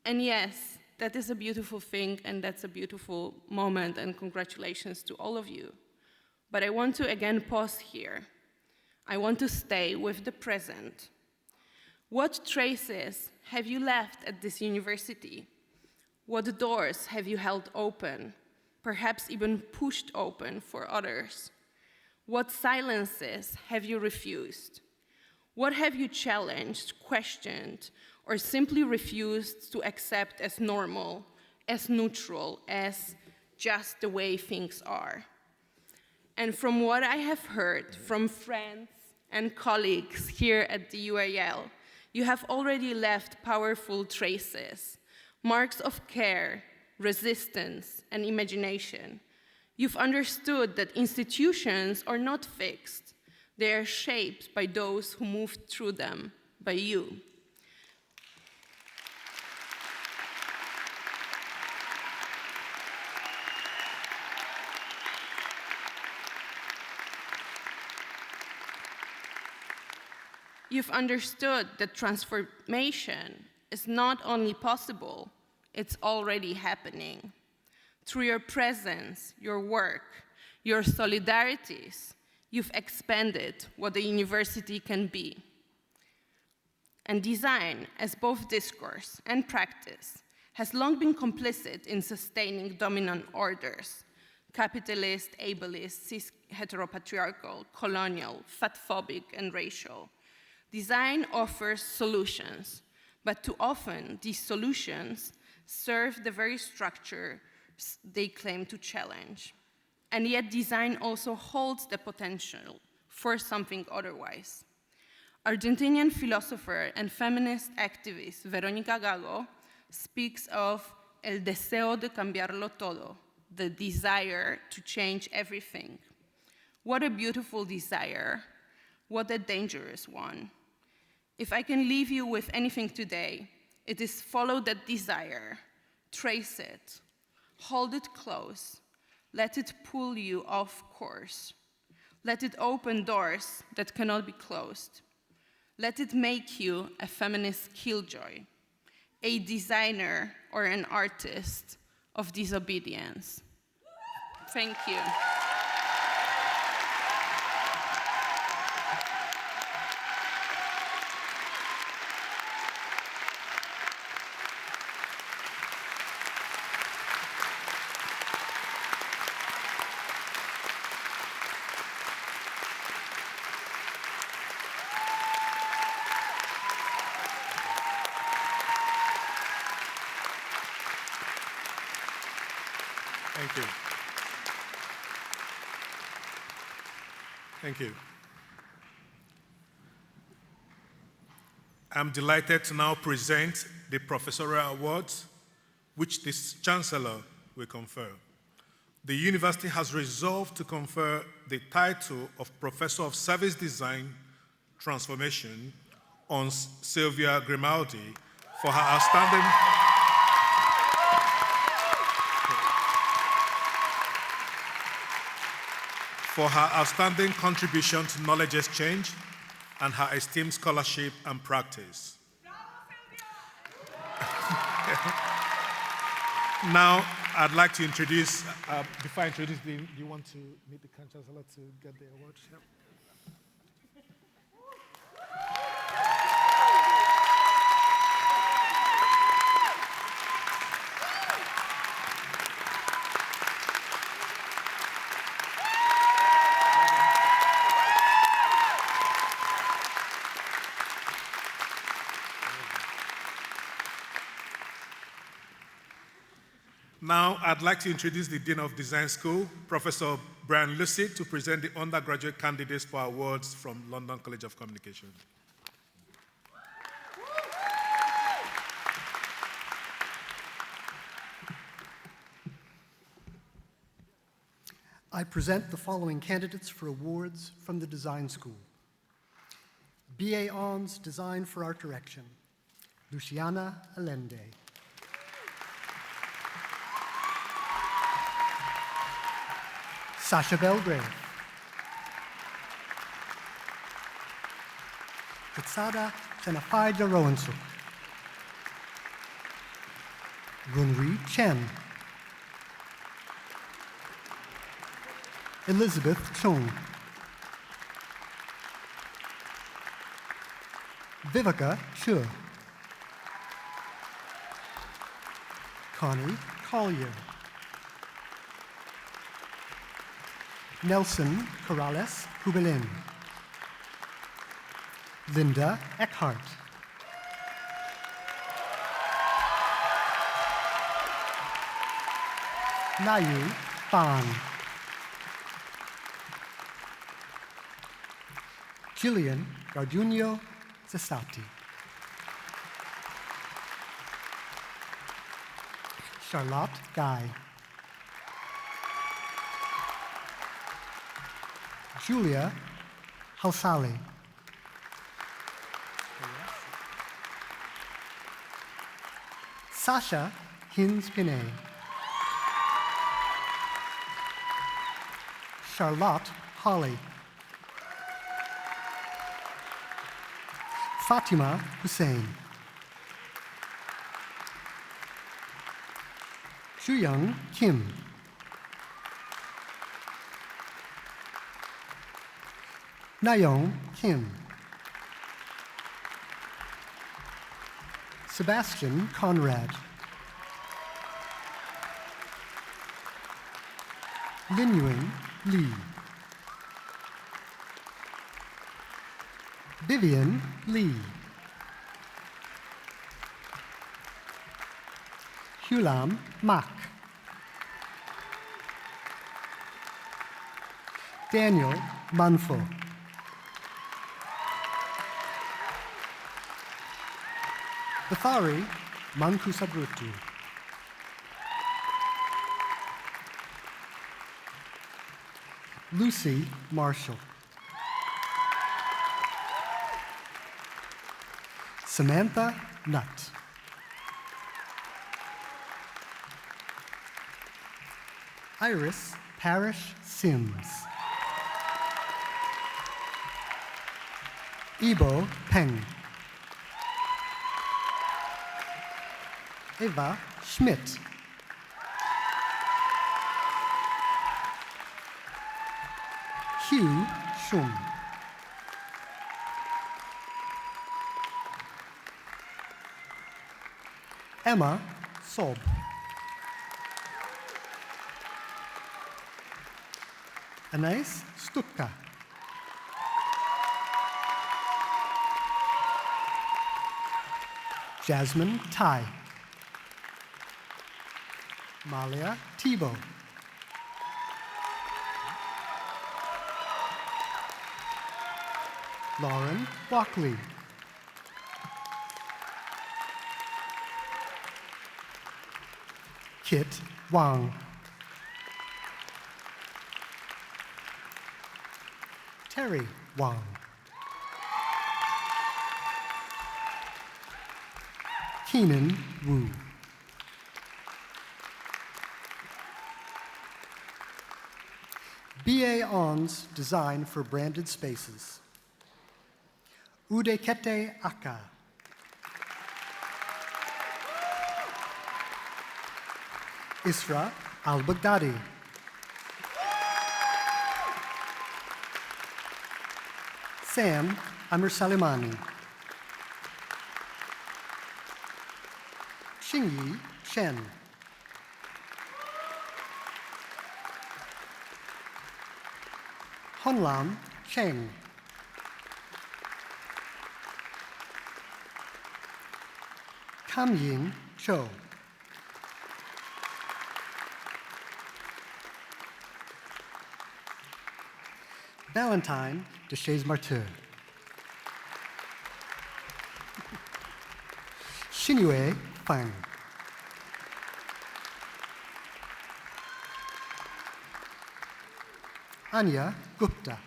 N: And yes, that is a beautiful thing, and that's a beautiful moment, and congratulations to all of you. But I want to again pause here. I want to stay with the present. What traces have you left at this university? What doors have you held open, perhaps even pushed open for others? What silences have you refused? What have you challenged, questioned, or simply refused to accept as normal, as neutral, as just the way things are? And from what I have heard from friends and colleagues here at the UAL, you have already left powerful traces, marks of care, resistance, and imagination. You've understood that institutions are not fixed. They are shaped by those who moved through them, by you. You've understood that transformation is not only possible, it's already happening. Through your presence, your work, your solidarities, you've expanded what a university can be. And design, as both discourse and practice, has long been complicit in sustaining dominant orders: capitalist, ableist, cis-heteropatriarchal, colonial, fatphobic, and racial. Design offers solutions, but too often these solutions serve the very structure they claim to challenge. And yet design also holds the potential for something otherwise. Argentinian philosopher and feminist activist Verónica Gago speaks of el deseo de cambiarlo todo, the desire to change everything. What a beautiful desire. What a dangerous one. If I can leave you with anything today, it is follow that desire, trace it, hold it close, let it pull you off course. Let it open doors that cannot be closed. Let it make you a feminist killjoy, a designer or an artist of disobedience. Thank you.
M: Thank you. Thank you. I'm delighted to now present the professorial awards, which this Chancellor will confer. The university has resolved to confer the title of Professor of Service Design Transformation on Sylvia Grimaldi for her outstanding contribution to knowledge exchange and her esteemed scholarship and practice. Now, I'd like to introduce, before I introduce, do you want to meet the Chancellor to get the award? Yep. Now, I'd like to introduce the Dean of Design School, Professor Brian Lucid, to present the undergraduate candidates for awards from London College of Communication.
O: I present the following candidates for awards from the Design School. BA Hons Design for Art Direction, Luciana Allende. Sasha Belgrave. Kitsada Senapaya Rowansuk. Runri Chen. Elizabeth Chung. Viveka Chu. Connie Collier. Nelson Corrales Hubelin. Linda Eckhart. Nayu Fan. Gillian Garduño Cesati. Charlotte Guy. Julia Halsali. Sasha Hins Pinay. Charlotte Holly. Fatima Hussein. Shuyoung Kim. Nayoung Kim. Sebastian Conrad. Linyuing Lee. Vivian Lee. Hulam Mak. Daniel Manfo. Bathari Mankusabrutu. Lucy Marshall. Samantha Nutt. Iris Parrish Sims. Ibo Peng. Eva Schmidt. Hugh Shum. Emma Sob. Anais Stutka. Jasmine Tai. Malia Tebow. Lauren Walkley. Kit Wang. Terry Wang. Keenan Wu. BA On's Design for Branded Spaces. Udekete Aka. Isra Al-Baghdadi. Sam Amir Salimani. Xingyi Chen. Honlam Cheng. Kamying Cho. Valentine Deschaise-Marteux. Xingyue Fang. Anya Gupta.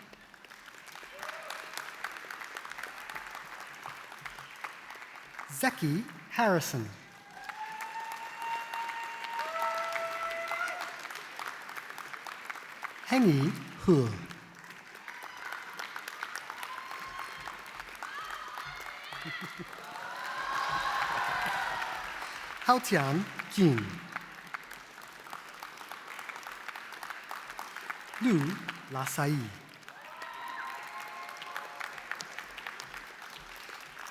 O: Zeki Harrison. Hengi Hu. Haotian Jin. Lu Lasai.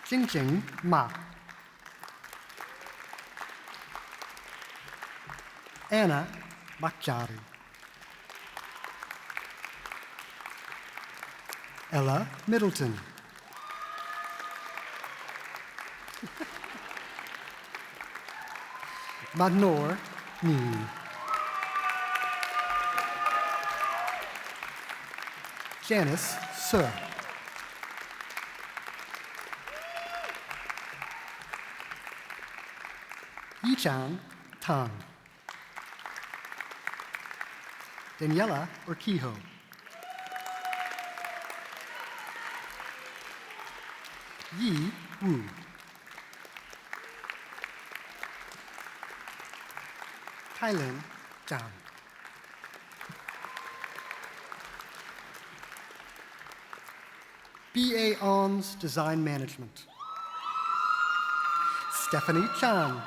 O: Jingjing Ma. Anna Makjari. Ella Middleton. Madnor Neen. Janice Sir. Yichan Tang. Daniela Urquijo. Yi Wu. Kylan Zhang. BA On's Design Management. Stephanie Chan.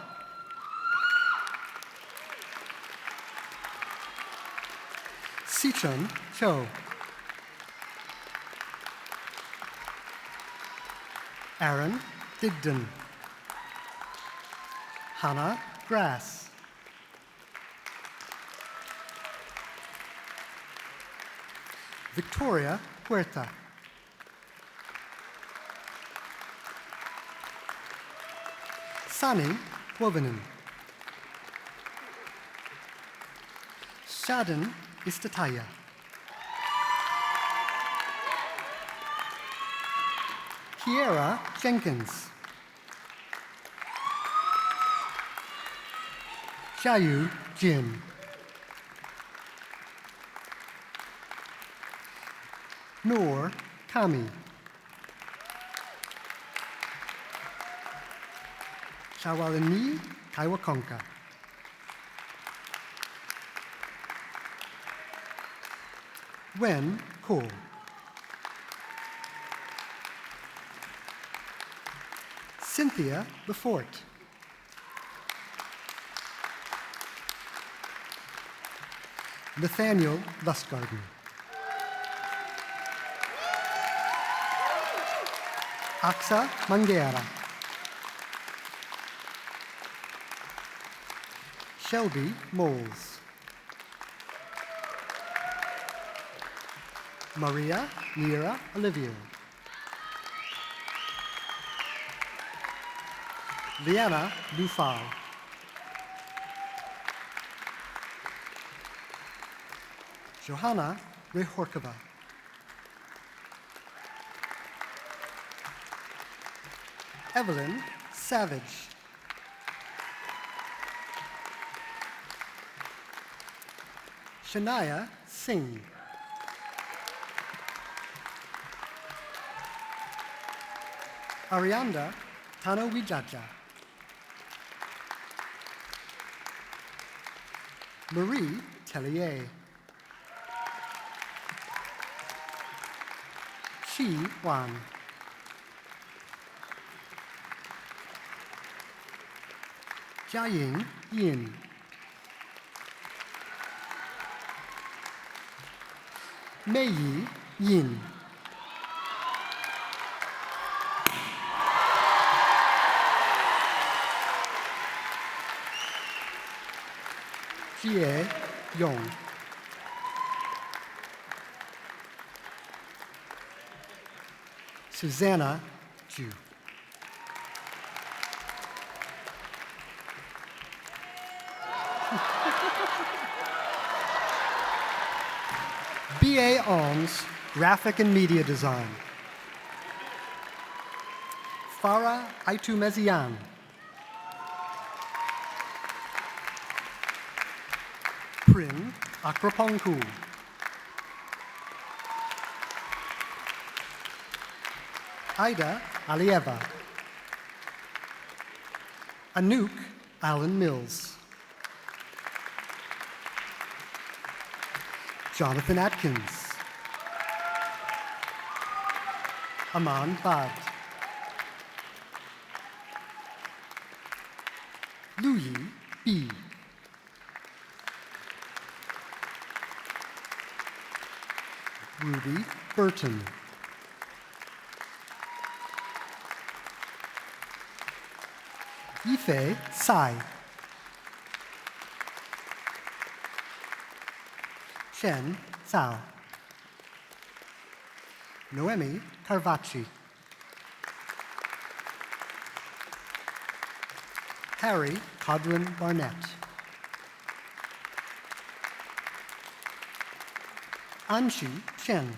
O: Sichun Cho. Aaron Digdon. Hannah Grass. Victoria Huerta. Sani Wovinen. Shadan Istataya. Kiera Jenkins. Xiaoyu Jin. Noor Kami. Shawalini Kaiwakonka. Wen Ko. Cynthia Lefort. Nathaniel Lustgarden. Aksa Mangera. Shelby Moles. Maria Mira Olivia. Liana Dufal. Johanna Rehorkova. Evelyn Savage. Shania Singh. Arianda Tanowijaja. Marie Tellier. Shi Wan. Jiaying Yin. Meiyi Yin. Jie Yong. Susanna Ju. BA Alms, Graphic and Media Design. Farah Aitumezian. Prin Akrapongku. Ida Alieva. Anouk Allen Mills. Jonathan Atkins. Aman Bad. Louis B. Ruby Burton. Ife Sai. Shen Zhao. Noemi Carvacci. Harry Codrin Barnett. Anshu Chen.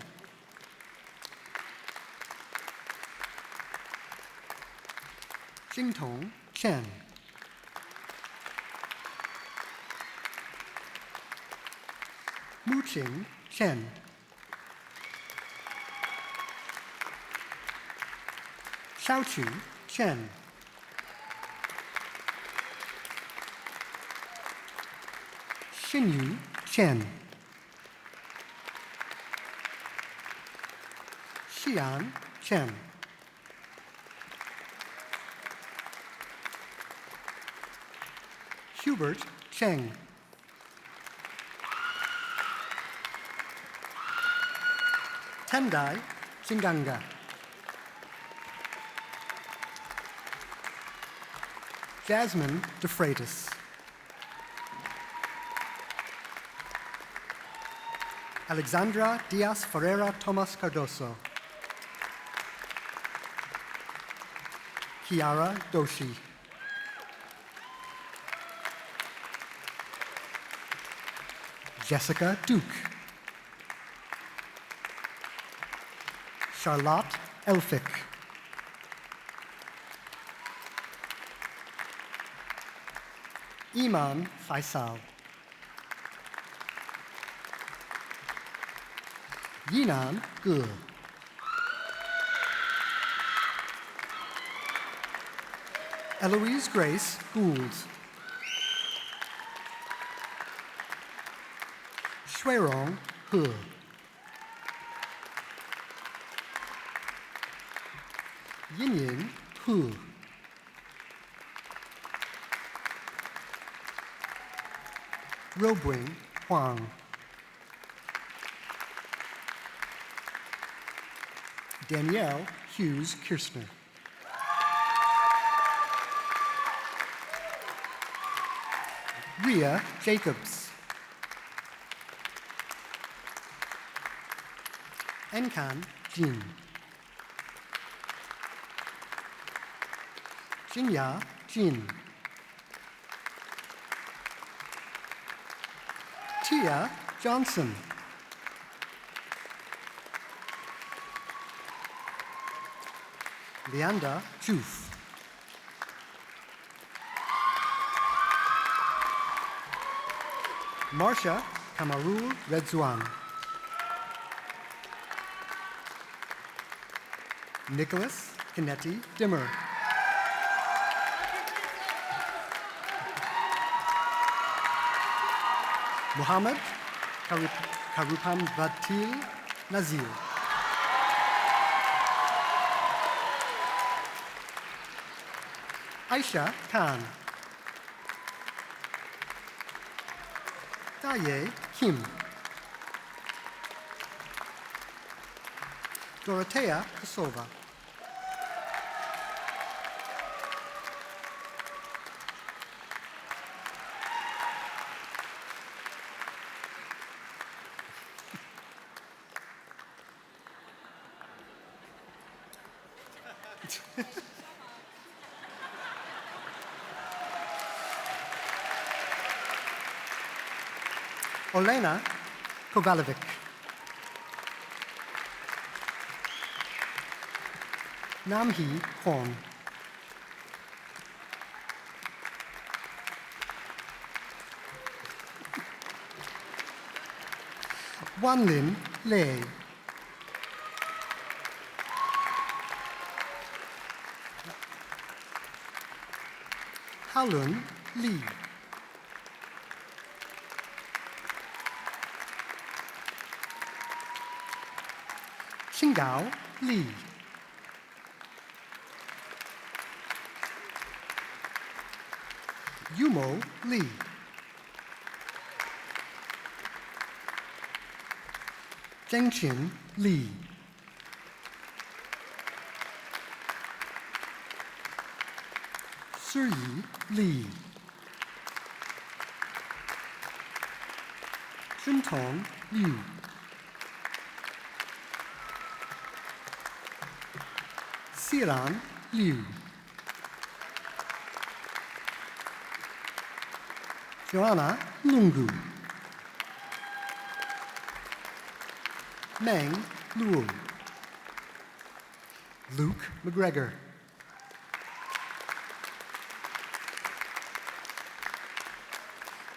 O: Jingtong Chen. Muqing Chen. Xiaoqu Chen. Xinyu Chen. Xian Chen. Hubert Cheng. Tendai Chinganga. Jasmine De Freitas. Alexandra Diaz Ferreira Tomas Cardoso. Kiara Doshi. Jessica Duke. Charlotte Elphick. Iman Faisal. Yinan Gu. Eloise Grace Gould. Shuirong Hu. Yinyin Hu. Robwing Huang. Danielle Hughes Kirstner. Ria Jacobs. Enkan Jin. Jinya Jin. Tia Johnson. Leanda Juf. Marsha Kamarul Redzuan. Nicholas Kinetti Dimmer. Muhammad Karupam Batil Nazir. Aisha Khan. Daye Kim. Dorothea Kosova. Olena Kovalovic. Namhee Kwon. Wanlin Lei. Halun Lee. Qingdao Li. Yumo Li. Zhengqin Li. Siyi Li. Juntong Liu. Siran Liu. Joanna Lungu. Meng Luo. Luke McGregor.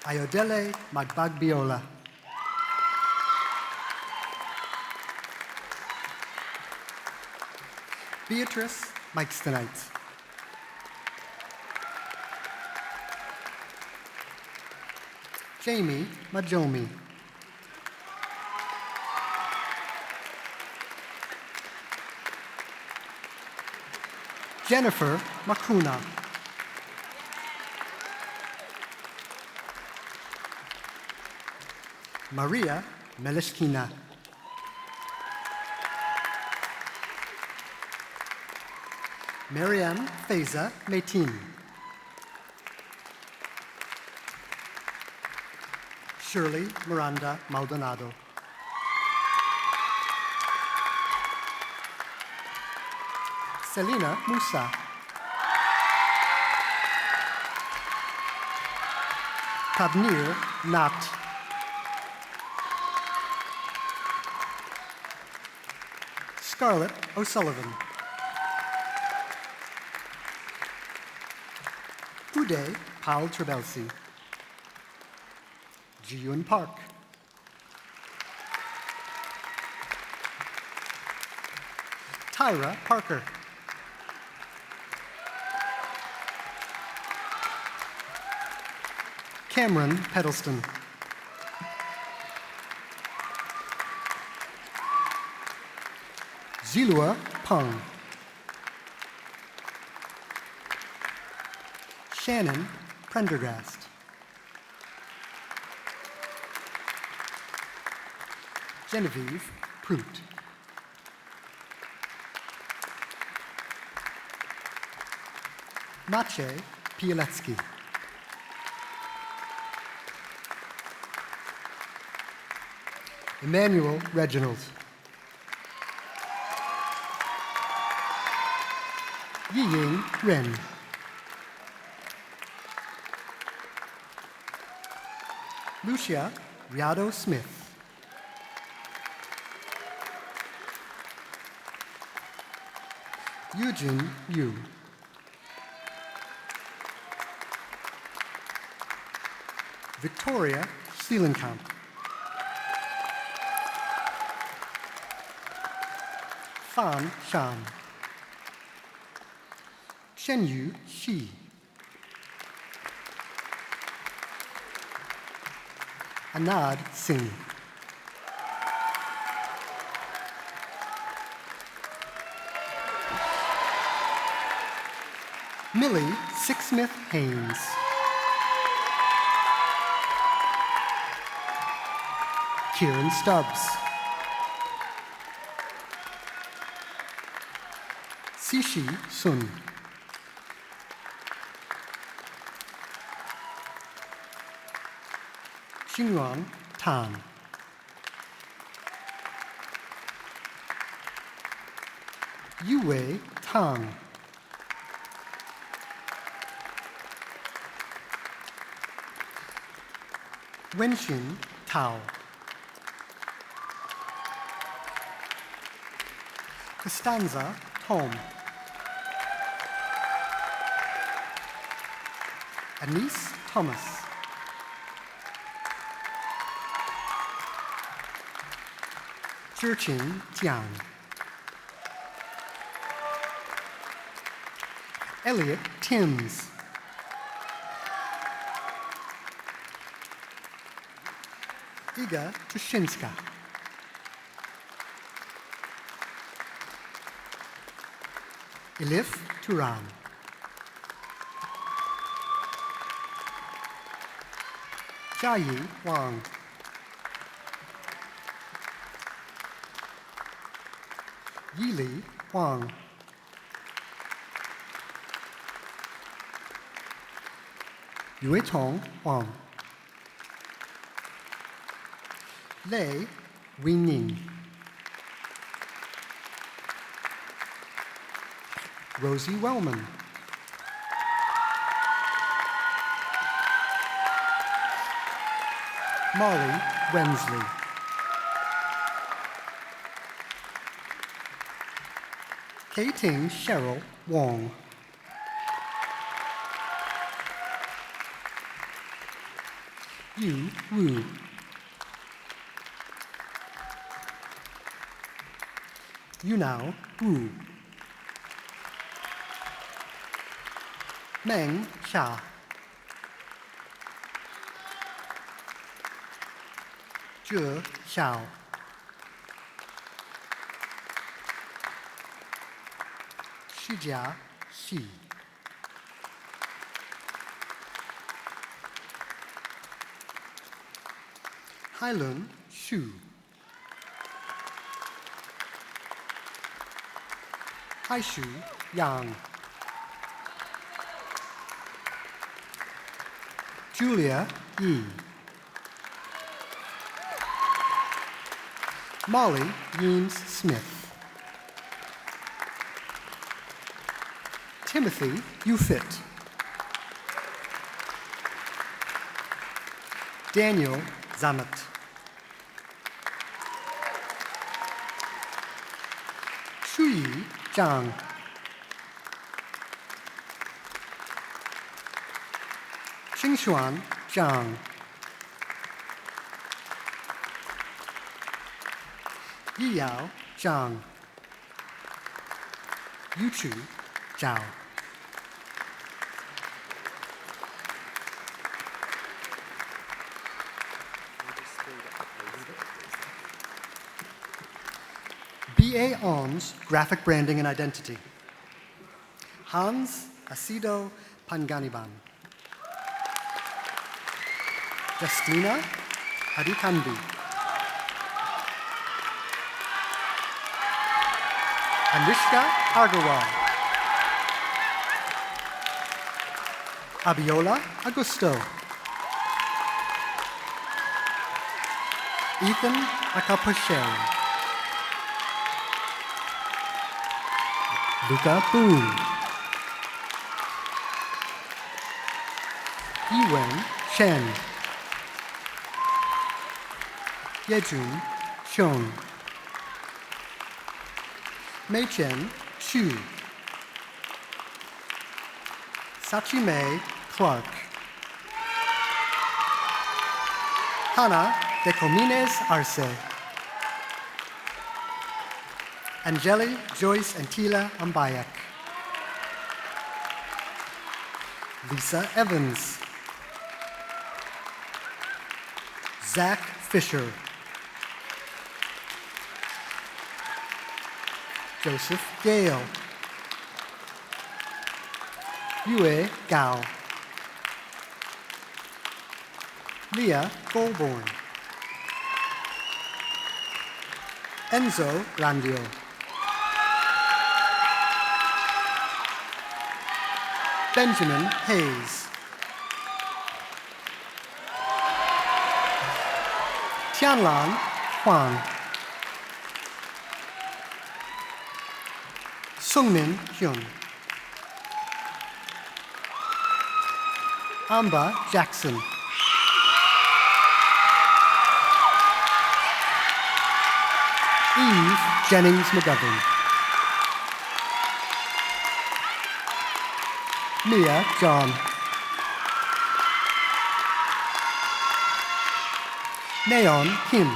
O: Ayodele Magbagbiola. Beatrice Mikestenite. Jamie Majomi. Jennifer Makuna. Maria Meleskina. Mariam Faiza Metin. Shirley Miranda Maldonado. Selina Musa. Tabnir Nat. Scarlett O'Sullivan. Uday Paul Trebelsi. Ji-Yun Park. Tyra Parker. Cameron Pedalston. Zilua Peng. Shannon Prendergast. Genevieve Prout. Maciej Pielecki. Emmanuel Reginald. Yiying Ren. Lucia Riado Smith. Eugene Yu. Victoria Seelenkamp. Fan Shan. Shenyu Shi. Anad Singh. Millie Sixsmith Haynes. Kieran Stubbs. Sishi Sun. Xingyuan Tan. Yue Tang. Wenxin Tao. Costanza Tom. Anise Thomas. Zhiqing Jiang. Elliot Timms. Iga Tushinska. Elif Turan. Jiayi Wang. Yili Wang. Yuetong Wang. Lei Wingning. Rosie Wellman. Molly Wensley. Keiting Cheryl Wong. Yu Wu. Yunao Wu. Meng Xia. Zhe Xiao. Shijia Xi. Hailun Xu. Haishu Yang. Julia Yi. Molly Yeames Smith. Timothy Ufit. Daniel Zamet. Shuyi Zhang. Xingshuan Zhang. Yiyao Zhang, Yuchu Zhao. BA On's Graphic Branding and Identity. Hans Asido Panganiban. Justina Harikanbi. Anishka Agarwal. Abiola Augusto. Ethan Akapusheri. Luca Boone. Yiwen Shen. Yejun Xiong. Meichen Xu. Sachime Clark. Hannah de Comines Arce. Angeli Joyce Antila Ambayak. Lisa Evans. Zach Fisher. Joseph Gale. Yue Gao. Leah Goldborn. Enzo Randio. Benjamin Hayes. Tianlan Huang. Sungmin Hyun. Amba Jackson. Eve Jennings McGovern. Mia John. Neon Kim.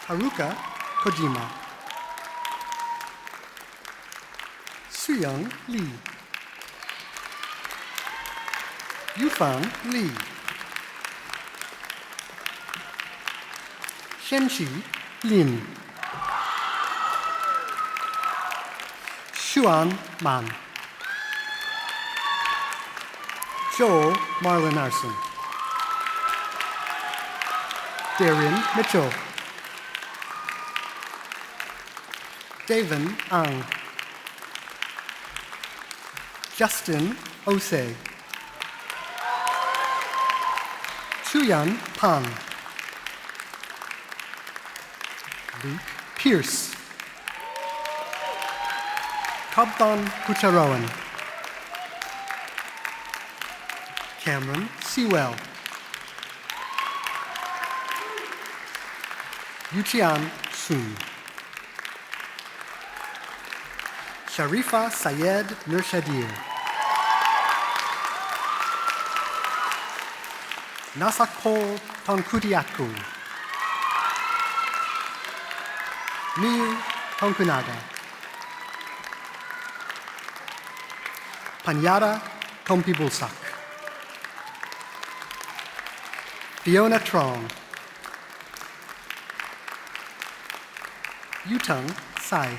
O: Haruka Kojima. Suyang Lee. Yufang Lee. Shenqi Lin. Xuan Man. Joel Marlon Arson. Darian Mitchell. Davin Ang. Justin Osei. Chuyan Pan. Luke Pierce. Kabdan Kucharawan. Cameron Sewell. Yuchian Sun. Sharifa Sayed Nurshadir. Nasakpol Tonkutiaku. Miyu Tonkunaga. Panyara Tompibulsak. Fiona Trong. Yutang Sai.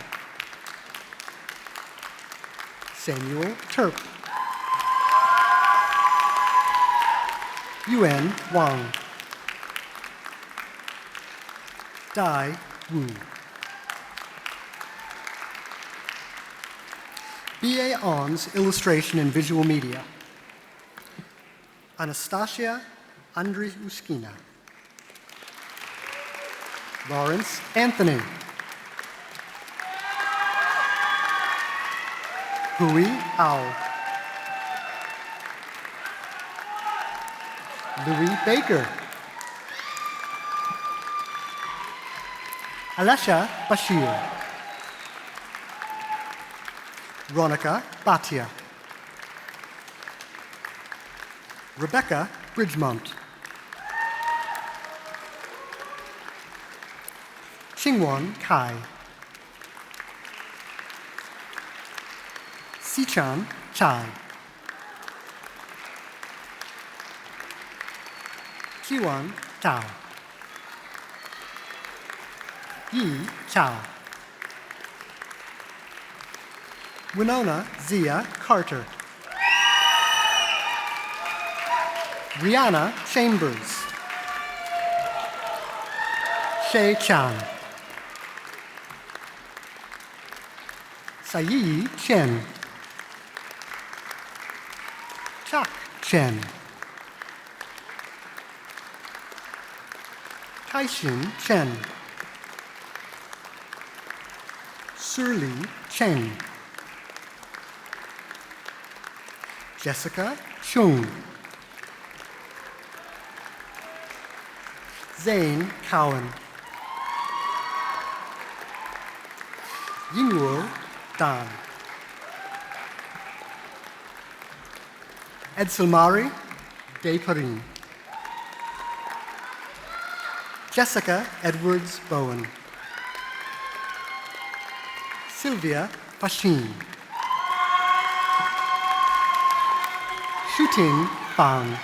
O: Samuel Terp. Yuan Wang. Dai Wu. BA On's Illustration and Visual Media. Anastasia Andriuskina. Lawrence Anthony. Hui Ao. Louis Baker. Alesha Bashir. Ronica Bhatia. Rebecca Bridgemont. Qingwan Kai, Sichan Chai, Kiwan Tao, Yi Chao, Winona Zia Carter, Rihanna Chambers, Shay Chan, Sayi Chen, Chak Chen, Kaixin Chen, Surli Chen, Jessica Chung, Zane Cowan, Yingwo Dan, Edselmari Deparin, Jessica Edwards Bowen, Sylvia Pashin, Shuting Bang,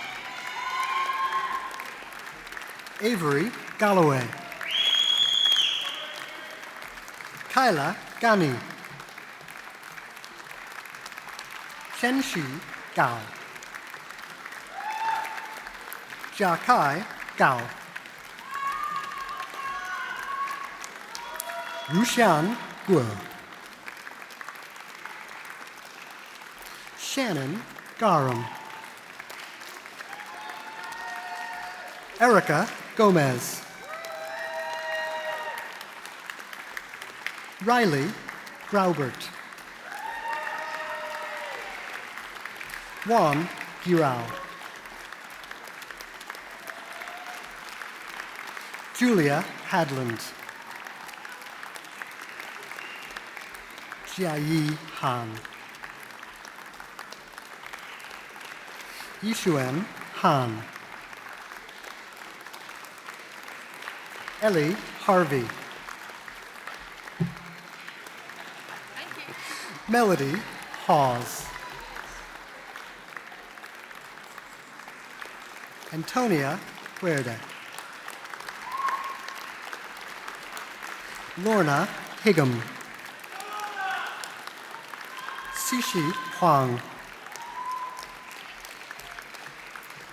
O: Avery Galloway, Kyla Gani, Shenxu Gao, Jiakai Gao, Rushan Guo, Shannon Garum, Erica Gomez, Riley Graubert, Juan Girao, Julia Hadland, Jiayi Han, Yishuan Han, Ellie Harvey, Melody Hawes, Antonia Huerta, Lorna Higgum, Sishi Huang,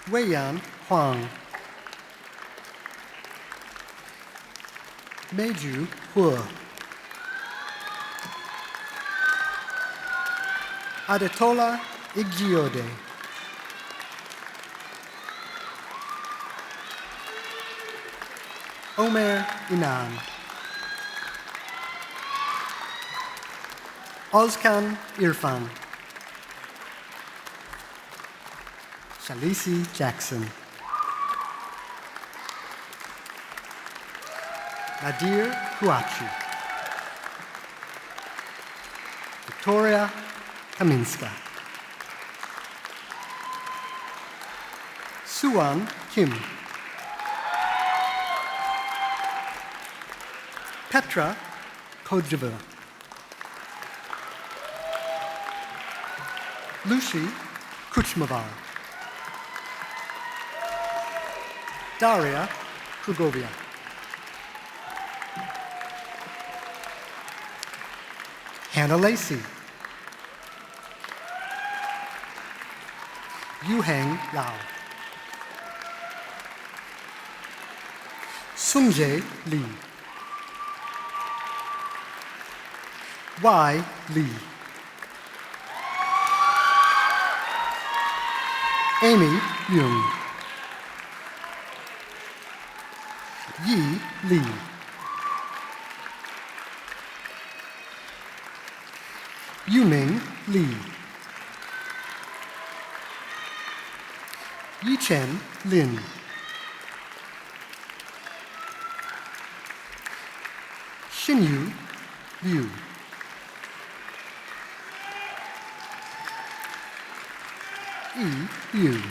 O: Weiyan Huang, Meiju Hu, Adetola Igiode, Omer Inan, Ozkan Irfan, Shalisi Jackson, Nadir Huachi, Victoria Kaminska, Suwan Kim, Petra Kodjeva, Lucy Kuchmavar, Daria Krugovia, Hannah Lacey, Yuheng Lao, Sungjae Lee, Y. Lee, Amy Young, Yi Lee, Yuming Lee, Yichen Lin, Xinyu Liu, Yi Yu,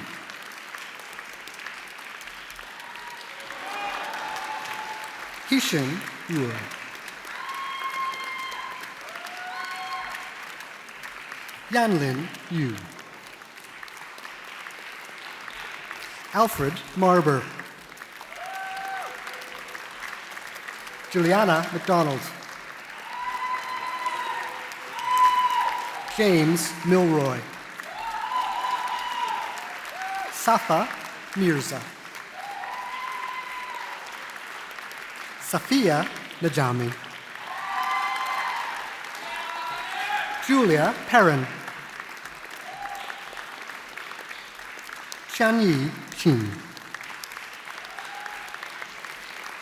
O: Hishin Yu. Yanlin Yu. Alfred Marber. Juliana McDonald. James Milroy. Safa Mirza. Safia Najami. Julia Perrin. Chanyi Qin.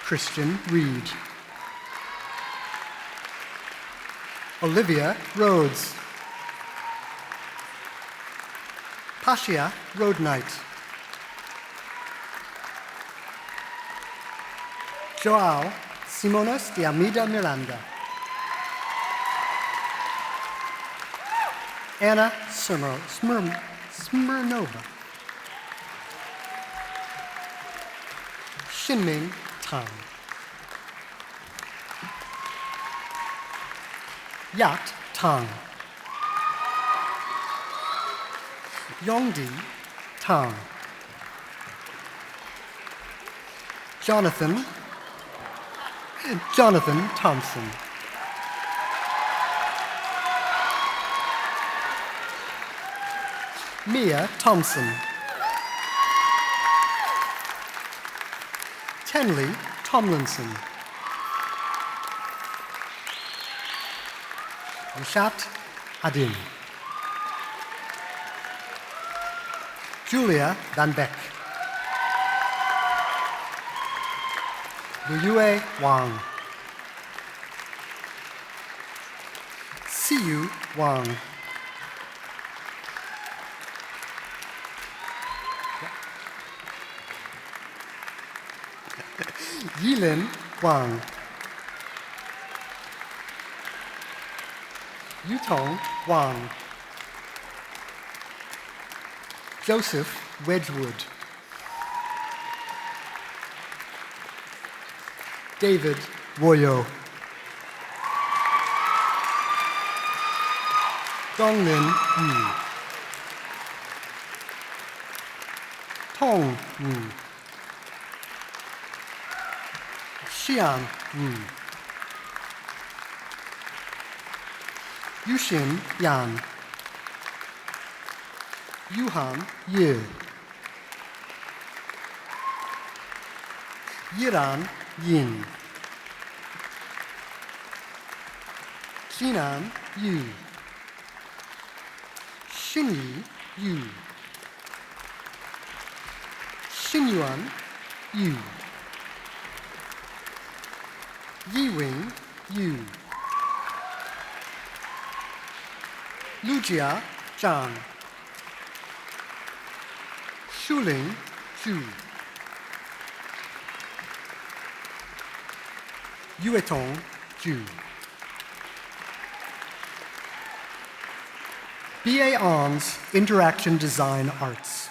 O: Christian Reed. Olivia Rhodes. Pasha Roadnight. Joao Simonas de Almeida Miranda. Anna Smirnova. Xinming Tang. Yat Tang. Yongdi Tang. Jonathan Thompson. Mia Thompson. Tenley Tomlinson. Rishat Adin. Julia Van Beck. Luyue Wang. Siyu Wang. Yilin Wang. Yutong Wang. Joseph Wedgwood. David Woyo. Donglin Yu. Tong Wu. Xian Wu. Yushin Yan. Yuhan Ye. Yiran Yin. Jinan Yu. Xinyi Yu. Xinyuan Yu. Yiwing Yu. Lujia Zhang. Shuling Zhu. Yuetong Zhu. BA On's Interaction Design Arts.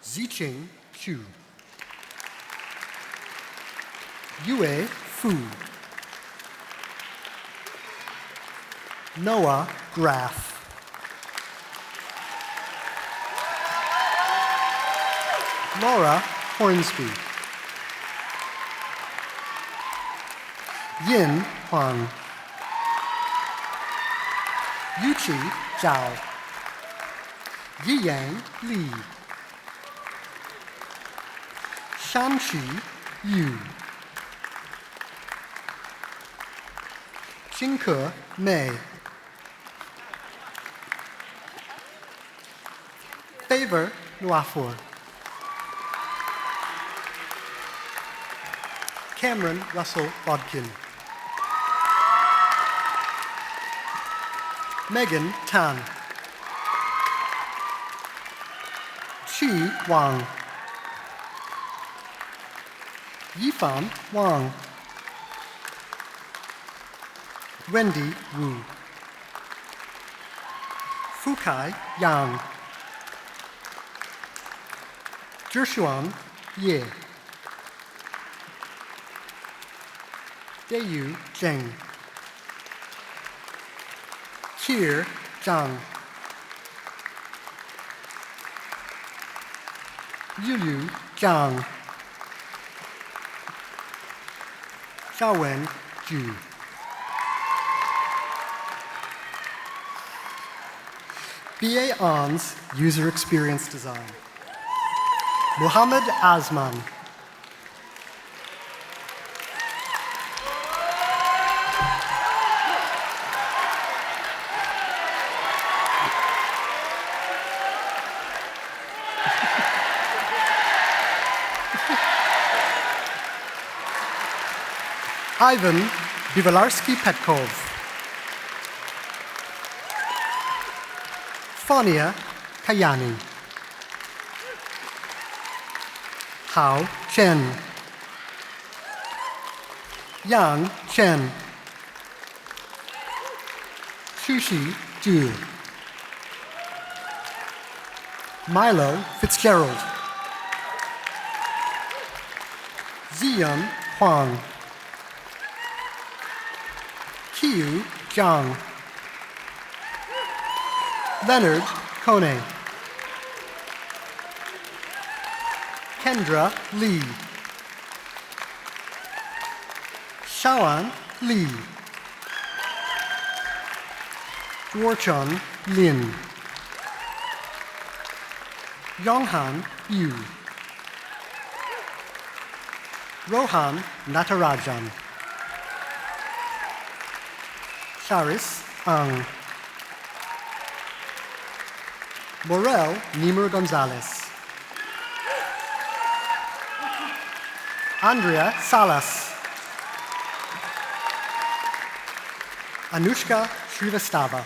O: Ziqing Xu. Yue Fu. Noah Graff. Laura Hornsby. Yin Huang. Yuqi Zhao. Yiyang Li. Shanqi Yu. Jingke Mei. Favor Nuafor. Cameron Russell Bodkin. Megan Tan. Qi Wang. Yifan Wang. Wendy Wu. Fukai Yang. Zhishuan Ye. Dayu Zheng, Qir Zhang, Yulu Zhang, Xiaowen Zhu. BA On's User Experience Design. Muhammad Azman. Ivan Bivalarski-Petkov. Fania Kayani. Hao Chen. Yang Chen. Shushi Zhu. Milo Fitzgerald. Ziyan Huang. Qiu Zhang. Leonard Kone. Kendra Lee. Shaoan Li. Guochun Lin. Yonghan Yu. Rohan Natarajan. Charis Ang. Morel Nimur Gonzalez. Andrea Salas. Anushka Shrivastava.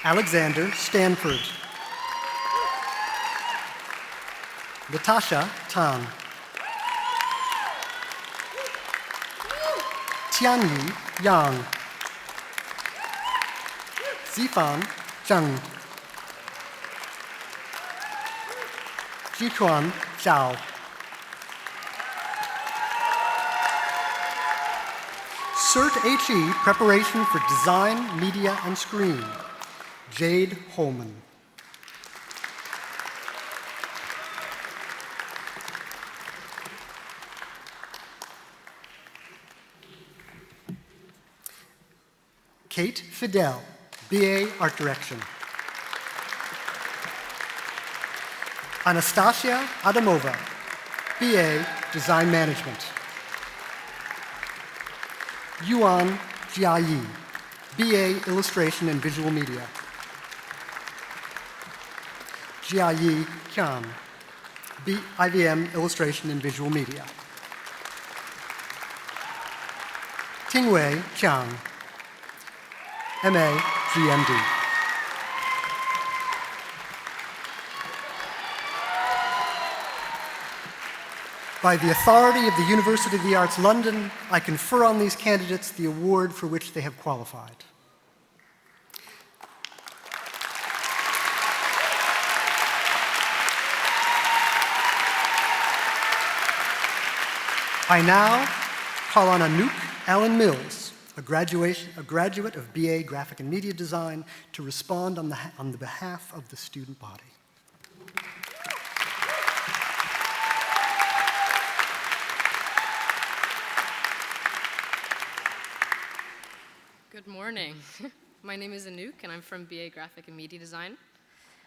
O: Alexander Stanford. Natasha Tan. Tianyi Yang. Zifan Zheng. Jichuan Zhao. Cert HE Preparation for Design, Media, and Screen. Jade Holman. Kate Fidel, BA Art Direction. Anastasia Adamova, BA Design Management. Yuan Jiayi, BA Illustration and Visual Media. Jiayi Qian, IVM Illustration and Visual Media. Tingwei Qiang, MA GMD. By the authority of the University of the Arts London, I confer on these candidates the award for which they have qualified. I now call on Anouk Allen Mills, a graduate of BA Graphic and Media Design, to respond on the behalf of the student body.
P: Good morning. My name is Anouk, and I'm from BA Graphic and Media Design.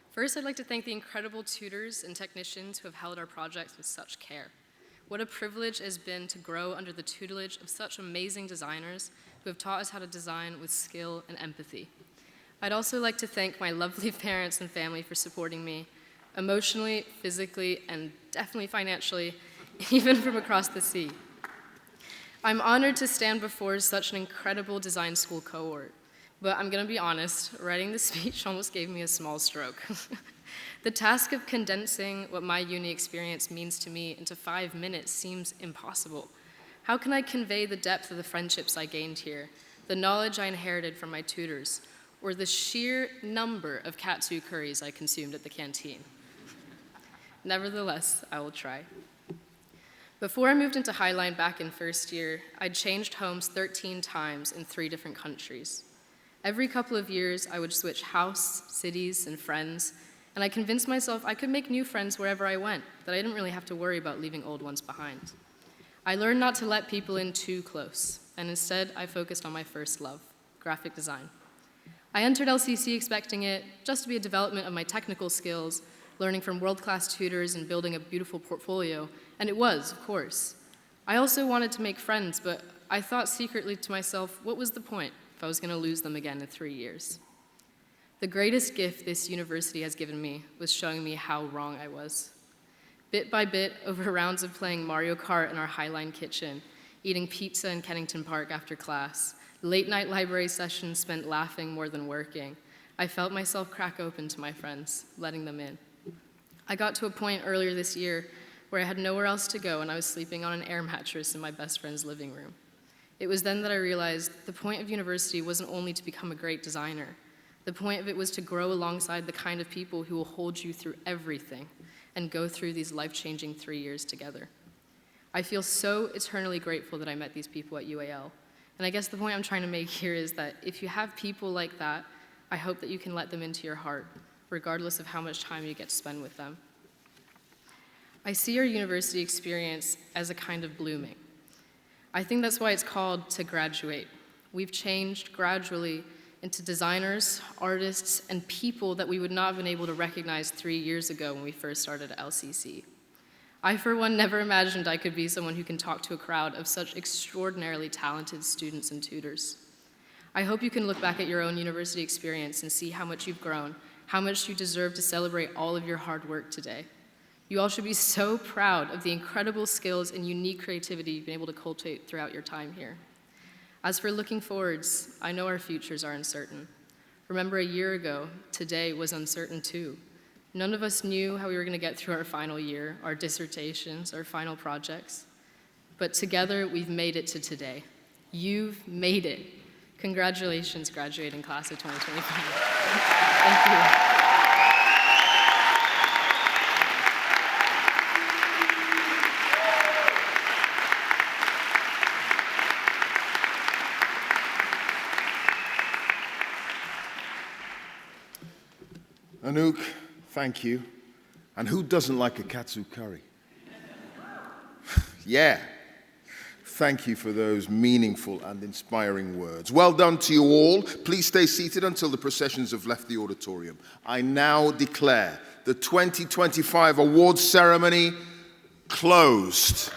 P: First, I'd like to thank the incredible tutors and technicians who have held our projects with such care. What a privilege it has been to grow under the tutelage of such amazing designers who have taught us how to design with skill and empathy. I'd also like to thank my lovely parents and family for supporting me emotionally, physically, and definitely financially, even from across the sea. I'm honored to stand before such an incredible design school cohort, but I'm gonna be honest, writing this speech almost gave me a small stroke. The task of condensing what my uni experience means to me into 5 minutes seems impossible. How can I convey the depth of the friendships I gained here, the knowledge I inherited from my tutors, or the sheer number of katsu curries I consumed at the canteen? Nevertheless, I will try. Before I moved into Highline back in first year, I'd changed homes 13 times in 3 different countries. Every couple of years, I would switch house, cities, and friends, and I convinced myself I could make new friends wherever I went, that I didn't really have to worry about leaving old ones behind. I learned not to let people in too close, and instead I focused on my first love, graphic design. I entered LCC expecting it just to be a development of my technical skills, learning from world-class tutors and building a beautiful portfolio, and it was, of course. I also wanted to make friends, but I thought secretly to myself, what was the point if I was going to lose them again in 3 years? The greatest gift this university has given me was showing me how wrong I was. Bit by bit, over rounds of playing Mario Kart in our Highline kitchen, eating pizza in Kennington Park after class, late-night library sessions spent laughing more than working, I felt myself crack open to my friends, letting them in. I got to a point earlier this year where I had nowhere else to go and I was sleeping on an air mattress in my best friend's living room. It was then that I realized the point of university wasn't only to become a great designer. The point of it was to grow alongside the kind of people who will hold you through everything and go through these life-changing 3 years together. I feel so eternally grateful that I met these people at UAL. And I guess the point I'm trying to make here is that if you have people like that, I hope that you can let them into your heart, regardless of how much time you get to spend with them. I see our university experience as a kind of blooming. I think that's why it's called To Graduate. We've changed gradually into designers, artists, and people that we would not have been able to recognize 3 years ago when we first started at LCC. I, for one, never imagined I could be someone who can talk to a crowd of such extraordinarily talented students and tutors. I hope you can look back at your own university experience and see how much you've grown, how much you deserve to celebrate all of your hard work today. You all should be so proud of the incredible skills and unique creativity you've been able to cultivate throughout your time here. As for looking forwards, I know our futures are uncertain. Remember, a year ago, today was uncertain too. None of us knew how we were going to get through our final year, our dissertations, our final projects. But together, we've made it to today. You've made it. Congratulations, graduating class of 2025. Thank you.
A: Anouk, thank you. And who doesn't like a katsu curry? Yeah. Thank you for those meaningful and inspiring words. Well done to you all. Please stay seated until the processions have left the auditorium. I now declare the 2025 awards ceremony closed.